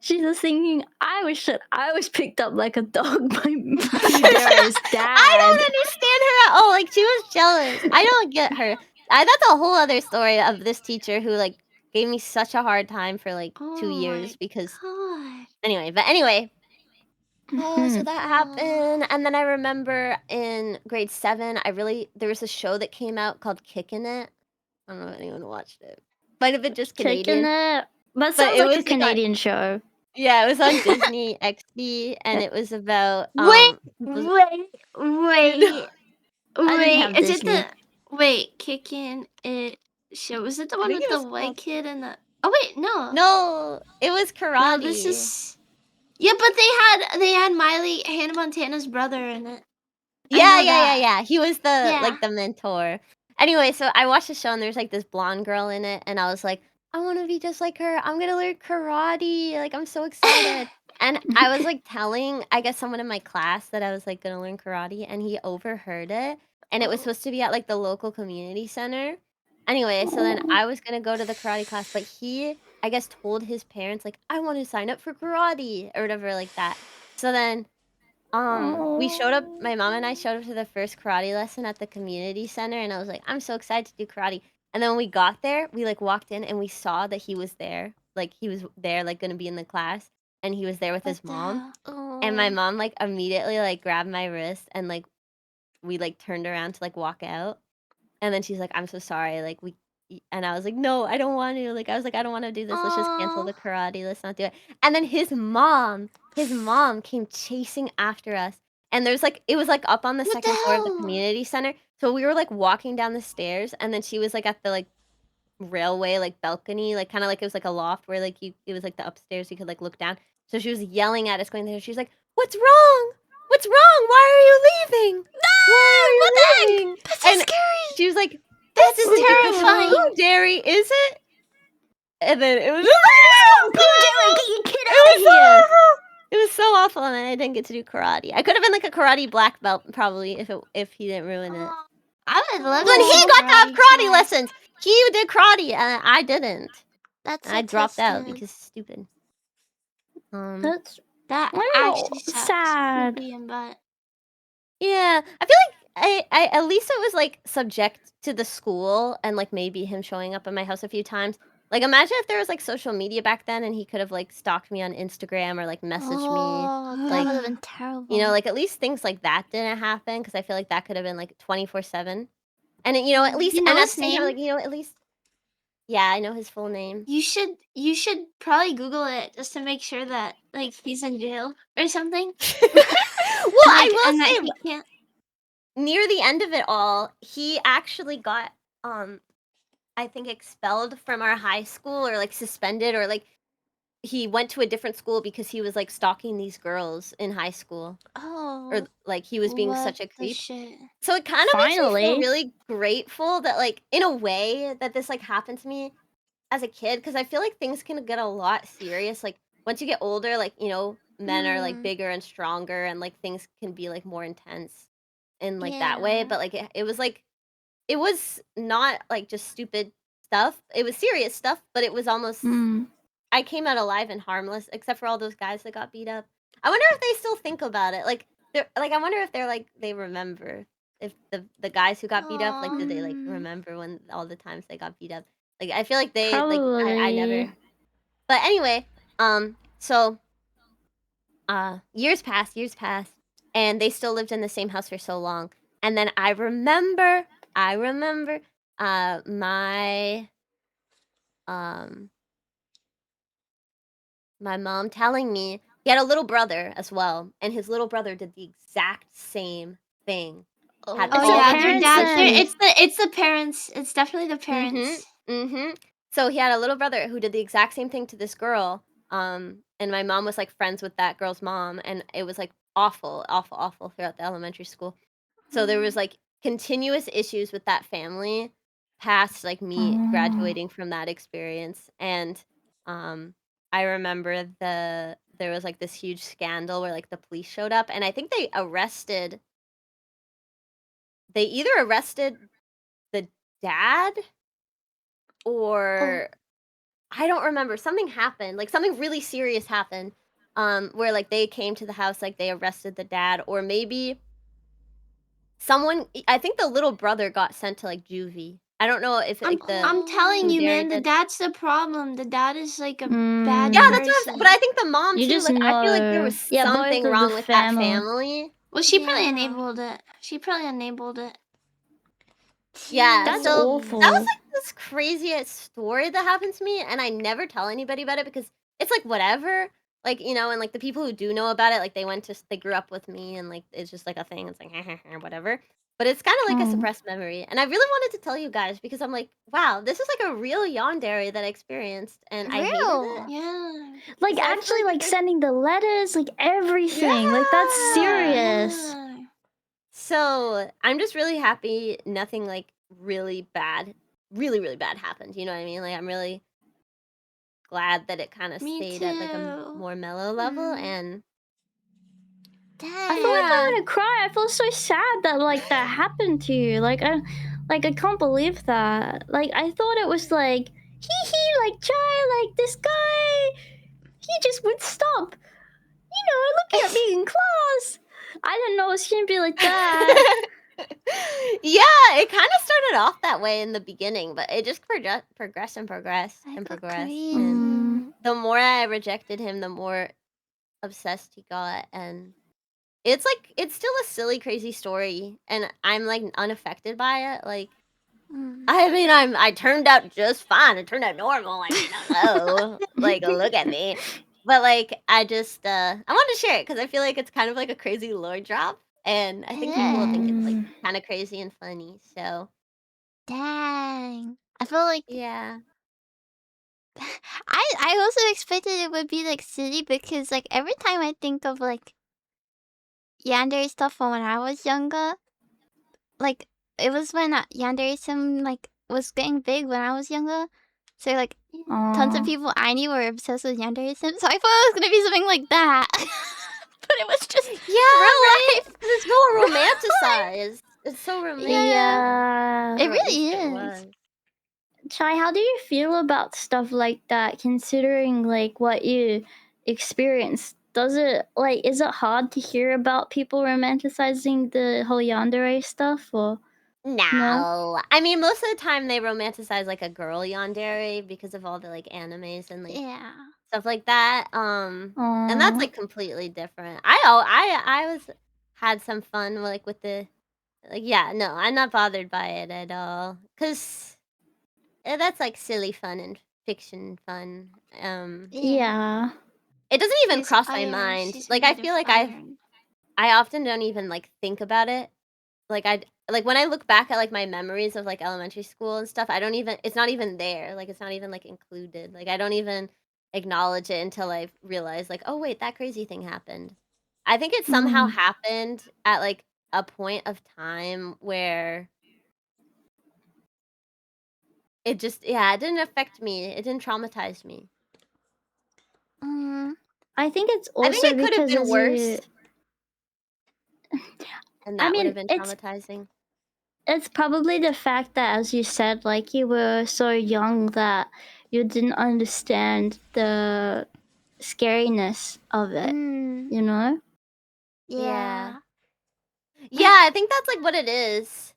She's just thinking, I wish that I was picked up like a dog by Dara's dad. I don't understand her at all. Like she was jealous. I don't get her. That's a whole other story of this teacher who like gave me such a hard time for like 2 years because God. anyway. Oh, so Mhm. that happened, and then I remember in grade 7, there was a show that came out called Kickin' It. I don't know if anyone watched it. Might have been just Kicking Canadian, it. That but sounds it like a was like on Canadian show. yeah, it was on Disney XD, and it was about Wait, people's wait, you know, I didn't wait. have Is it Disney. wait, Kicking It show? Was it the I one think with it the was white called kid and the? Oh wait, no. no, it was No, this karate. is. Yeah, but they had Hannah Montana's brother in it. I Yeah, know yeah, yeah, that. yeah. He was the Yeah. like the mentor. Anyway, so I watched the show and there's like this blonde girl in it, and I was like, I want to be just like her. I'm gonna learn karate. Like I'm so excited. And I was like telling, I guess someone in my class that I was like gonna learn karate, and he overheard it. And it was supposed to be at like the local community center. Anyway, so then I was gonna go to the karate class, but he, I guess, told his parents like I want to sign up for karate or whatever like that. So then we showed up, my mom and I showed up to the first karate lesson at the community center, and I was like, I'm so excited to do karate. And then when we got there, we like walked in and we saw that he was there. Like he was there, like gonna be in the class, and he was there with his mom. And my mom like immediately like grabbed my wrist and like we like turned around to like walk out. And then she's like, I'm so sorry. Like and I was like, no, I don't want to. Like I was like, I don't want to do this. Let's just cancel the karate. Let's not do it. And then his mom came chasing after us. And there's like it was like up on the What the second floor of the hell? community center. So we were like walking down the stairs, and then she was like at the like railway like balcony, like kind of like it was like a loft where like it was like the upstairs you could like look down. So she was yelling at us going there. She's like, "What's wrong? What's wrong? Why are you leaving? Why are you leaving?" That's so And scary. she was like, That's "This is terrifying. Who, Derry, is it?" And then it was Get your kid out of here! awful. It was so awful, and I didn't get to do karate. I could have been like a karate black belt probably if he didn't ruin it. I would love Then to he do got to have karate class. lessons. He did karate, and I didn't. That's I dropped out twisted. because stupid. That's That I know, actually sucks. sad. But Yeah, I feel like I at least it was like subject to the school and like maybe him showing up at my house a few times. Like imagine if there was like social media back then and he could have like stalked me on Instagram or like messaged me. Oh, that Like, would have been terrible. you know, like at least things like that didn't happen because I feel like that could have been like 24/7. And you know, at least you know and at his the same time, name? like you know, at least yeah, I know his full name. You should probably Google it just to make sure that like he's in jail or something. Well, Like, I and will that say he can't. near the end of it all, he actually got I think expelled from our high school or like suspended or like he went to a different school because he was like stalking these girls in high school Oh. or like he was being what such a the creep. shit? So it kind of makes me feel Finally. really grateful that like in a way that this like happened to me as a kid because I feel like things can get a lot serious like once you get older like you know men are like bigger and stronger and like things can be like more intense in like that way Yeah. but like it was not like just stupid stuff. It was serious stuff, but it was almost Mm. I came out alive and harmless, except for all those guys that got beat up. I wonder if they still think about it. Like, I wonder if they're like they remember if the guys who got beat up, like, did they like remember when all the times they got beat up? Like, I feel like they like I never. But anyway, so years passed, and they still lived in the same house for so long. And then I remember my my mom telling me he had a little brother as well, and his little brother did the exact same thing. Had Oh all yeah, the their same dads. issues. It's the parents. It's definitely the parents. So he had a little brother who did the exact same thing to this girl. And my mom was like friends with that girl's mom, and it was like awful, awful, awful throughout the elementary school. So there was like continuous issues with that family past like me graduating from that experience. And I remember there was like this huge scandal where like the police showed up, and I think they either arrested the dad or I don't remember. Something happened. Like something really serious happened. Where like they came to the house, like they arrested the dad, or maybe I think the little brother got sent to like juvie. I don't know if like I'm telling you, man, the dad's the problem. The dad is like a bad person. Yeah, that's what I'm, but I think the mom You too. just Like I feel like there know. was Yeah, both something of wrong the with that family. family. Well, she probably enabled it. She probably enabled it. Yeah, That's so awful. that was like this crazy story that happened to me, and I never tell anybody about it because it's like whatever. Like, you know, and like the people who do know about it, like they grew up with me, and like it's just like a thing. It's like whatever. But it's kind of like a suppressed memory, and I really wanted to tell you guys because I'm like, wow, this is like a real yandere that I experienced, and I hated it. Yeah. Like actually, like sending the letters, like everything. Like that's serious. Yeah. So I'm just really happy nothing like really bad happened. You know what I mean? Like I'm really glad that it kind of stayed at like a more mellow level. And I feel like I'm gonna cry. I feel so sad that like that happened to you. Like I can't believe that. Like I thought it was like like Chai, like this guy, he just would stop. You know, looking at me in class. I didn't know it was gonna be like that. yeah, it kind of started off that way in the beginning, but it just progressed. And the more I rejected him, the more obsessed he got. And it's like it's still a silly, crazy story, and I'm like unaffected by it. Like, I mean, I turned out just fine. I turned out normal. I mean, hello, like look at me. But like, I just I wanted to share it because I feel like it's kind of like a crazy lore drop, and I think people will think it's like kind of crazy and funny. So, dang, I feel like yeah. I also expected it would be like silly because like every time I think of like Yandere stuff from when I was younger, like it was when Yandere like was getting big when I was younger. So like tons of people I knew were obsessed with Yandere Sim, so I thought it was gonna be something like that. But it was just right? It's so romanticized. It's so romantic. Yeah. It really is. Chai, how do you feel about stuff like that, considering like what you experienced? Is it hard to hear about people romanticizing the whole yandere stuff, or no? I mean, most of the time they romanticize like a girl yandere because of all the like animes and like stuff like that. And that's like completely different. I had some fun like with the no, I'm not bothered by it at all because that's like silly fun and fiction fun. Yeah. It doesn't even cross my mind. Like I feel like I often don't even like think about it. Like when I look back at like my memories of like elementary school and stuff, it's not even there. Like it's not even like included. Like I don't even acknowledge it until I realize like, oh wait, that crazy thing happened. I think it somehow happened at like a point of time where it just it didn't affect me. It didn't traumatize me. I think it's also I think it could have because been worse. And that would have been traumatizing. It's probably the fact that, as you said, like you were so young that you didn't understand the scariness of it. You know? Yeah. Yeah, I think that's like what it is.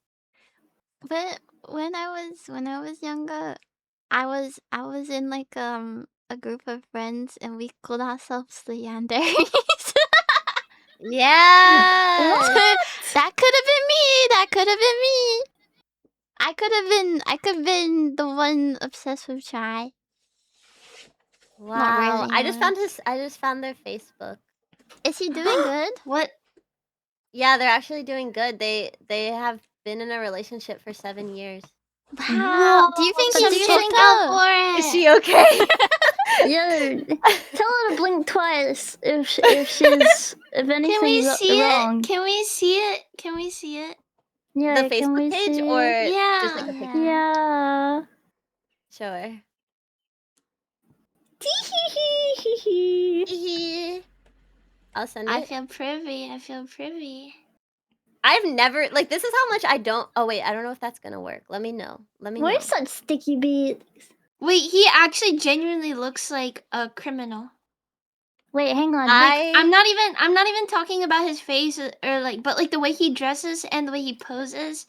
But when I was younger, I was in like a group of friends and we called ourselves the Yanderes. Yeah. That could have been me. That could have been me. I could have been the one obsessed with Chai. Wow. Not really. I just found their Facebook. Is he doing good? What? Yeah, they're actually doing good. They have been in a relationship for 7 years. Wow. Do you think So he's check out for it. Is she okay? Yeah, tell her to blink twice if anything's Can we see wrong. it? Can we see it? Can we see it? Yeah, The can we Facebook page see or it? just like a picture? Yeah. Sure. I'll send I it. feel privy. I feel privy. I've never like this is how much I don't. Oh wait, I don't know if that's gonna work. Let me know. Let me know. Where's such sticky beats? Wait, he actually genuinely looks like a criminal. Wait, hang on. I'm not even talking about his face or like, but like the way he dresses and the way he poses,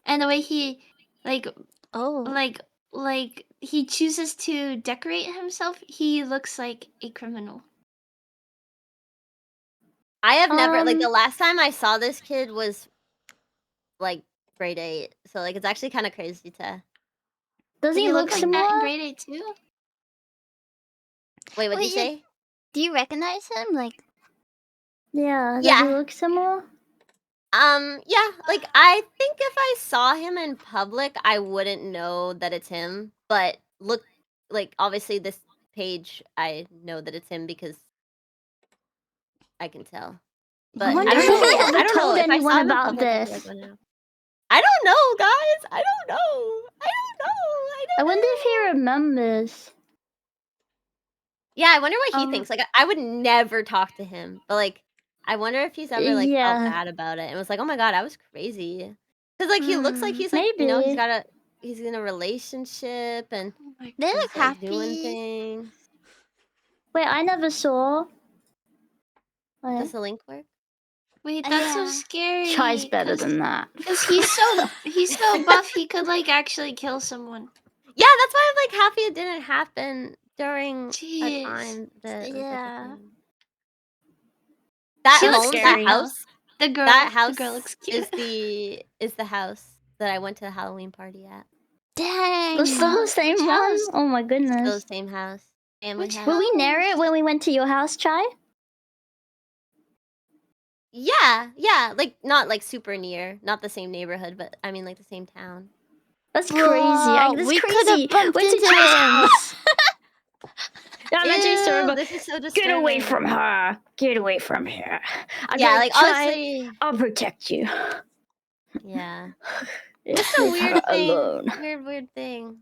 and the way he like he chooses to decorate himself. He looks like a criminal. I have never like the last time I saw this kid was like grade 8. So like it's actually kind of crazy to. Does he look like similar? that in grade 8 too? Wait, what did you say? Do you recognize him? Like, yeah. Does Yeah. he look similar? Yeah. Like I think if I saw him in public, I wouldn't know that it's him. But look, like obviously this page, I know that it's him because I can tell. But I wonder I don't if know. he ever I don't know told if I anyone saw him in about public, I'd be this. like, "Oh, no." I don't know, guys. I don't know. I wonder if he remembers. Yeah, I wonder what he thinks. Like, I would never talk to him, but like, I wonder if he's ever like felt bad about it and was like, "Oh my god, I was crazy." Because like he looks like he's like you know he's in a relationship and they look like, happy. doing things. Wait, I never saw. Does the link work? Wait, that's so scary. Chai's better than that. Because he's so buff, he could like actually kill someone. Yeah, that's why I'm like happy it didn't happen during a time that was, like, a thing. That She looks home, scary, that house, the girl looks cute. is the house that I went to the Halloween party at. Dang. Was still the same one? house? Oh my Still goodness. the same house. Family house. Were we near it when we went to your house, Chai? Yeah, like not like super near, not the same neighborhood, but I mean like the same town. That's crazy. That's we crazy. could have bumped Went to into Chai's him. house. Yeah, that's a story, but This is so get disturbing. away from her. Get away from here. Yeah, like Chai, honestly, I'll protect you. yeah. It's a weird thing. alone. Weird thing.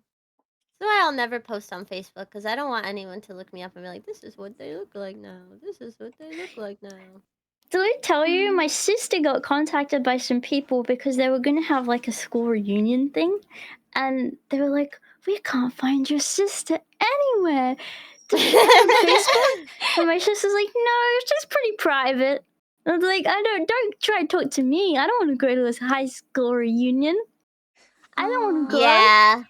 So I'll never post on Facebook because I don't want anyone to look me up and be like, "This is what they look like now. This is what they look like now." Did I tell you my sister got contacted by some people because they were going to have like a school reunion thing, and they were like, "We can't find your sister anywhere." Did you find her on Facebook? And my sister's like, "No, it's just pretty private." I was like, don't try to talk to me. I don't want to go to this high school reunion. I don't want to go. Yeah.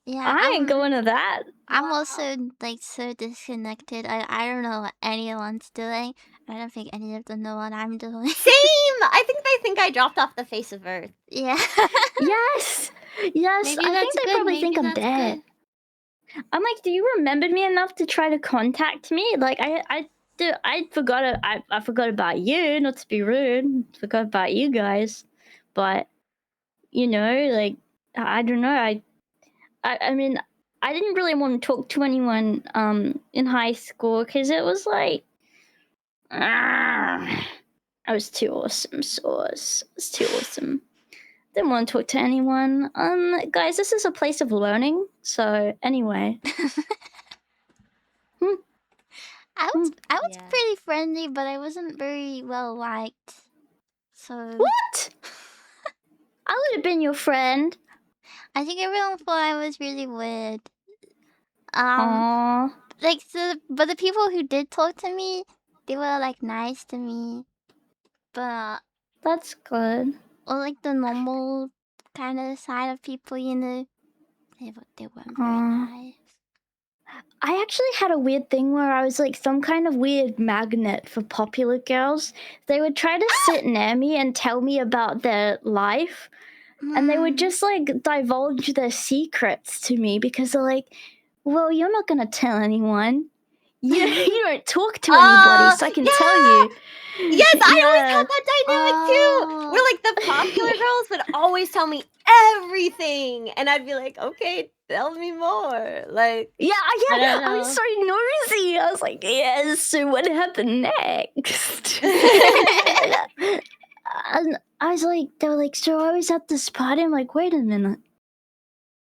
I ain't going to that. I'm also like so disconnected. I don't know what anyone's doing. I don't think any of them know what I'm doing. Same. I think they think I dropped off the face of Earth. Yeah. Yes. Maybe I think they probably think I'm dead. I'm like, do you remember me enough to try to contact me? Like, I forgot about you. Not to be rude, forgot about you guys, but you know, like, I don't know. I mean, I didn't really want to talk to anyone in high school because it was like, I was too awesome. It's too awesome. Didn't want to talk to anyone. Guys, this is a place of learning. So anyway. I was pretty friendly, but I wasn't very well liked. So what? I would have been your friend. I think everyone thought I was really weird. Aww. Like, but the people who did talk to me, they were like nice to me. But That's good. or like the normal kind of side of people, you know, they weren't very nice. I actually had a weird thing where I was like some kind of weird magnet for popular girls. They would try to sit near me and tell me about their life. And they would just like divulge their secrets to me because they're like, well, you're not going to tell anyone. You don't talk to anybody, so I can tell you. Yes, I always had that dynamic too. Where like the popular girls would always tell me everything, and I'd be like, "Okay, tell me more." Like, I was so nosy. I was like, yes. So what happened next? And I was like, they were like, so I was at this party. I'm like, wait a minute.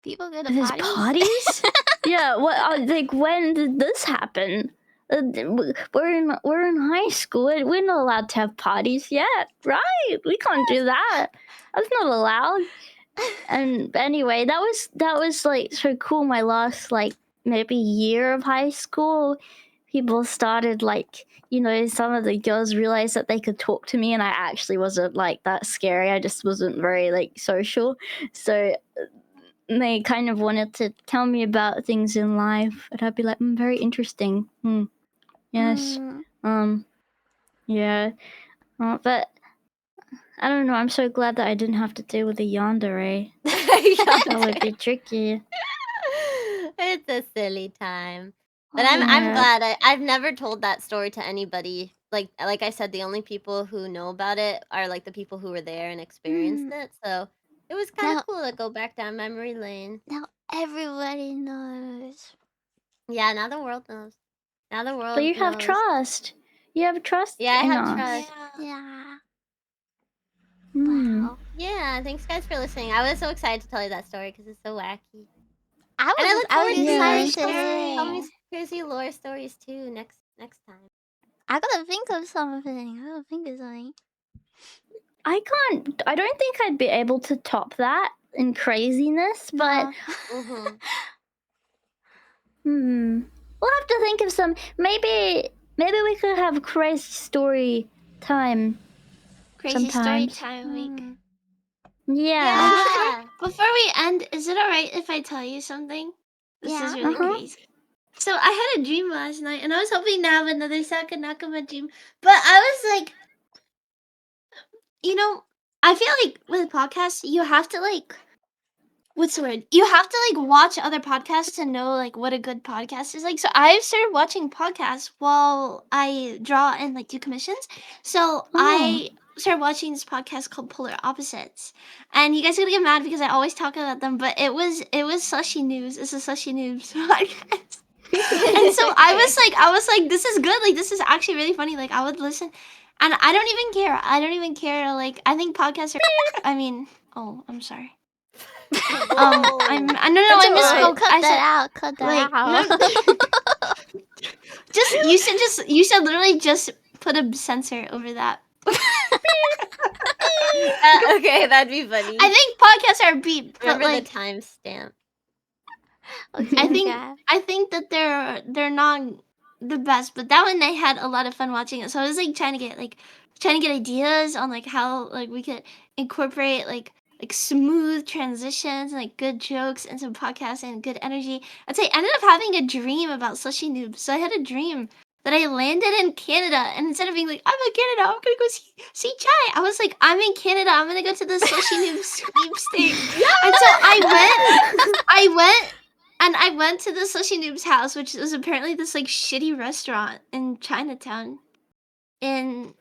People go to There's parties? Yeah. What? Like, when did this happen? We're in high school. We're not allowed to have parties yet, right? We can't do that. That's not allowed. And anyway, that was like so cool. My last like maybe year of high school, people started like, some of the girls realized that they could talk to me, and I actually wasn't like that scary. I just wasn't very like social, so they kind of wanted to tell me about things in life, and I'd be like, very interesting. Yes. Yeah. But I don't know. I'm so glad that I didn't have to deal with the yandere. That would be tricky. It's a silly time. But I'm glad I've never told that story to anybody. Like I said, the only people who know about it are like the people who were there and experienced it. So it was kind of cool to go back down memory lane. Now everybody knows. Yeah, now the world knows. Now the world But you have knows. trust. You have trust. Yeah, I in have us. trust. Yeah. Wow. Yeah, thanks guys for listening. I was so excited to tell you that story because it's so wacky. I look forward to excited. tell me crazy lore stories too next time. I gotta think of something. I don't think I'd be able to top that in craziness, but we'll have to think of some. Maybe we could have a crazy story time. Crazy story sometimes. time week. Yeah. Before we end, is it alright if I tell you something? This is really crazy. So I had a dream last night, and I was hoping to have another Sakanakama dream, but I was like, I feel like with podcasts, you have to like, what's the word? You have to like watch other podcasts to know like what a good podcast is like. So I've started watching podcasts while I draw and like do commissions. So I started watching this podcast called Polar Opposites, and you guys are gonna get mad because I always talk about them, but it was Sushi News. It's a Sushi News podcast. And so I was like, this is good. Like, this is actually really funny. Like, I would listen, and I don't even care. Like, I think podcasts are. I mean, I'm sorry. I misspoke. Cut that out. You should literally just put a censor over that. Okay, that'd be funny. I think podcasts are beep. Remember but, like, the timestamp. I think that they're not the best, but that one I had a lot of fun watching it. So I was like trying to get ideas on like how like we could incorporate like smooth transitions and like good jokes into podcasts and good energy. I'd say I ended up having a dream about Sushi Noobs. So I had a dream that I landed in Canada, and instead of being like, I'm in Canada, I'm gonna go see Chai, I was like, I'm in Canada, I'm gonna go to the Sushi Noobs sweepstakes. And so I went to the Sushi Noob's house, which was apparently this like shitty restaurant in Chinatown in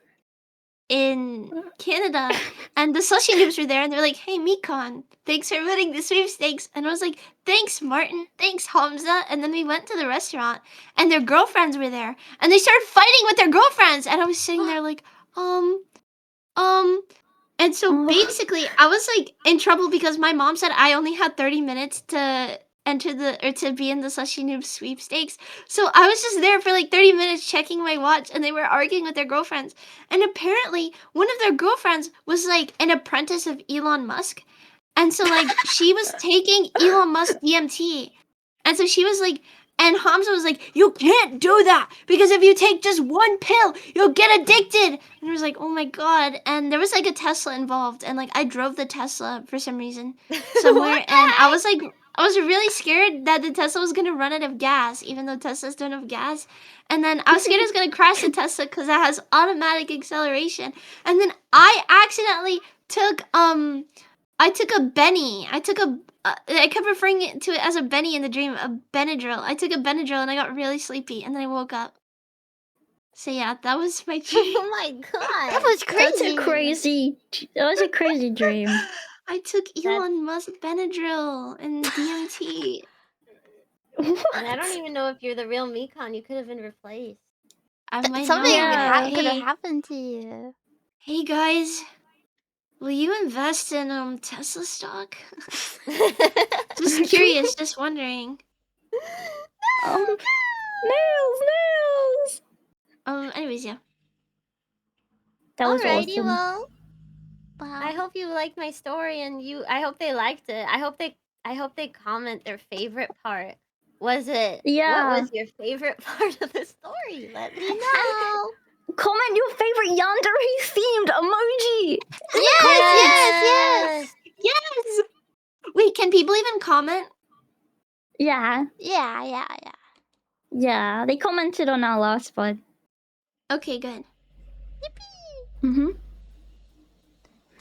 Canada. And the Sushi Noobs were there, and they're like, hey Mikan, thanks for winning the sweepstakes. And I was like, thanks Martin, thanks Hamza. And then we went to the restaurant, and their girlfriends were there, and they started fighting with their girlfriends, and I was sitting there like, and so basically I was like in trouble because my mom said I only had 30 minutes to to be in the Sushi Noob sweepstakes. So I was just there for like 30 minutes checking my watch, and they were arguing with their girlfriends. And apparently one of their girlfriends was like an apprentice of Elon Musk. And so like she was taking Elon Musk DMT. And so she was like, And Hamza was like, you can't do that because if you take just one pill, you'll get addicted. And I was like, oh my God. And there was like a Tesla involved. And like I drove the Tesla for some reason somewhere. And I was really scared that the Tesla was going to run out of gas, even though Teslas don't have gas. And then I was scared it was going to crash the Tesla because it has automatic acceleration. And then I accidentally took a Benny. I kept referring to it as a Benny in the dream, a Benadryl. I took a Benadryl and I got really sleepy and then I woke up. So yeah, that was my dream. Oh my God. That was crazy. That was a crazy dream. I took Elon Musk Benadryl and DMT. And I don't even know if you're the real Mikan. You could have been replaced. I might Something not. could have Hey, happened to you. hey guys, will you invest in Tesla stock? Just curious, just wondering. Nails. Anyways, yeah. That was Alrighty, awesome. well, Wow. I hope you liked my story, and I hope they liked it. I hope they comment their favorite part. What was your favorite part of the story? Let me know. Comment your favorite Yandere themed emoji. Yes. Yes! Wait, can people even comment? Yeah. Yeah. They commented on our last one. Okay, good.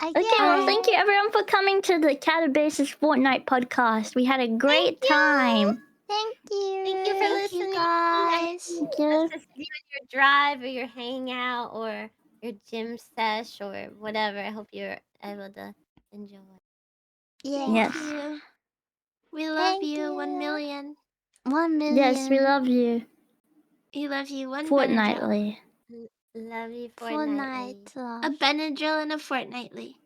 Okay, well, thank you everyone for coming to the Katabasis Fortnite podcast. We had a great time. Thank you. Thank you for listening, guys. Thank I you. hope to see you on your drive or your hangout or your gym sesh or whatever. I hope you're able to enjoy. Yes. We love Thank you. you. 1 million. 1 million. Yes, we love you. We love you. One Benadryl. Fortnightly. Love you, Fortnite. A Benadryl and a fortnightly.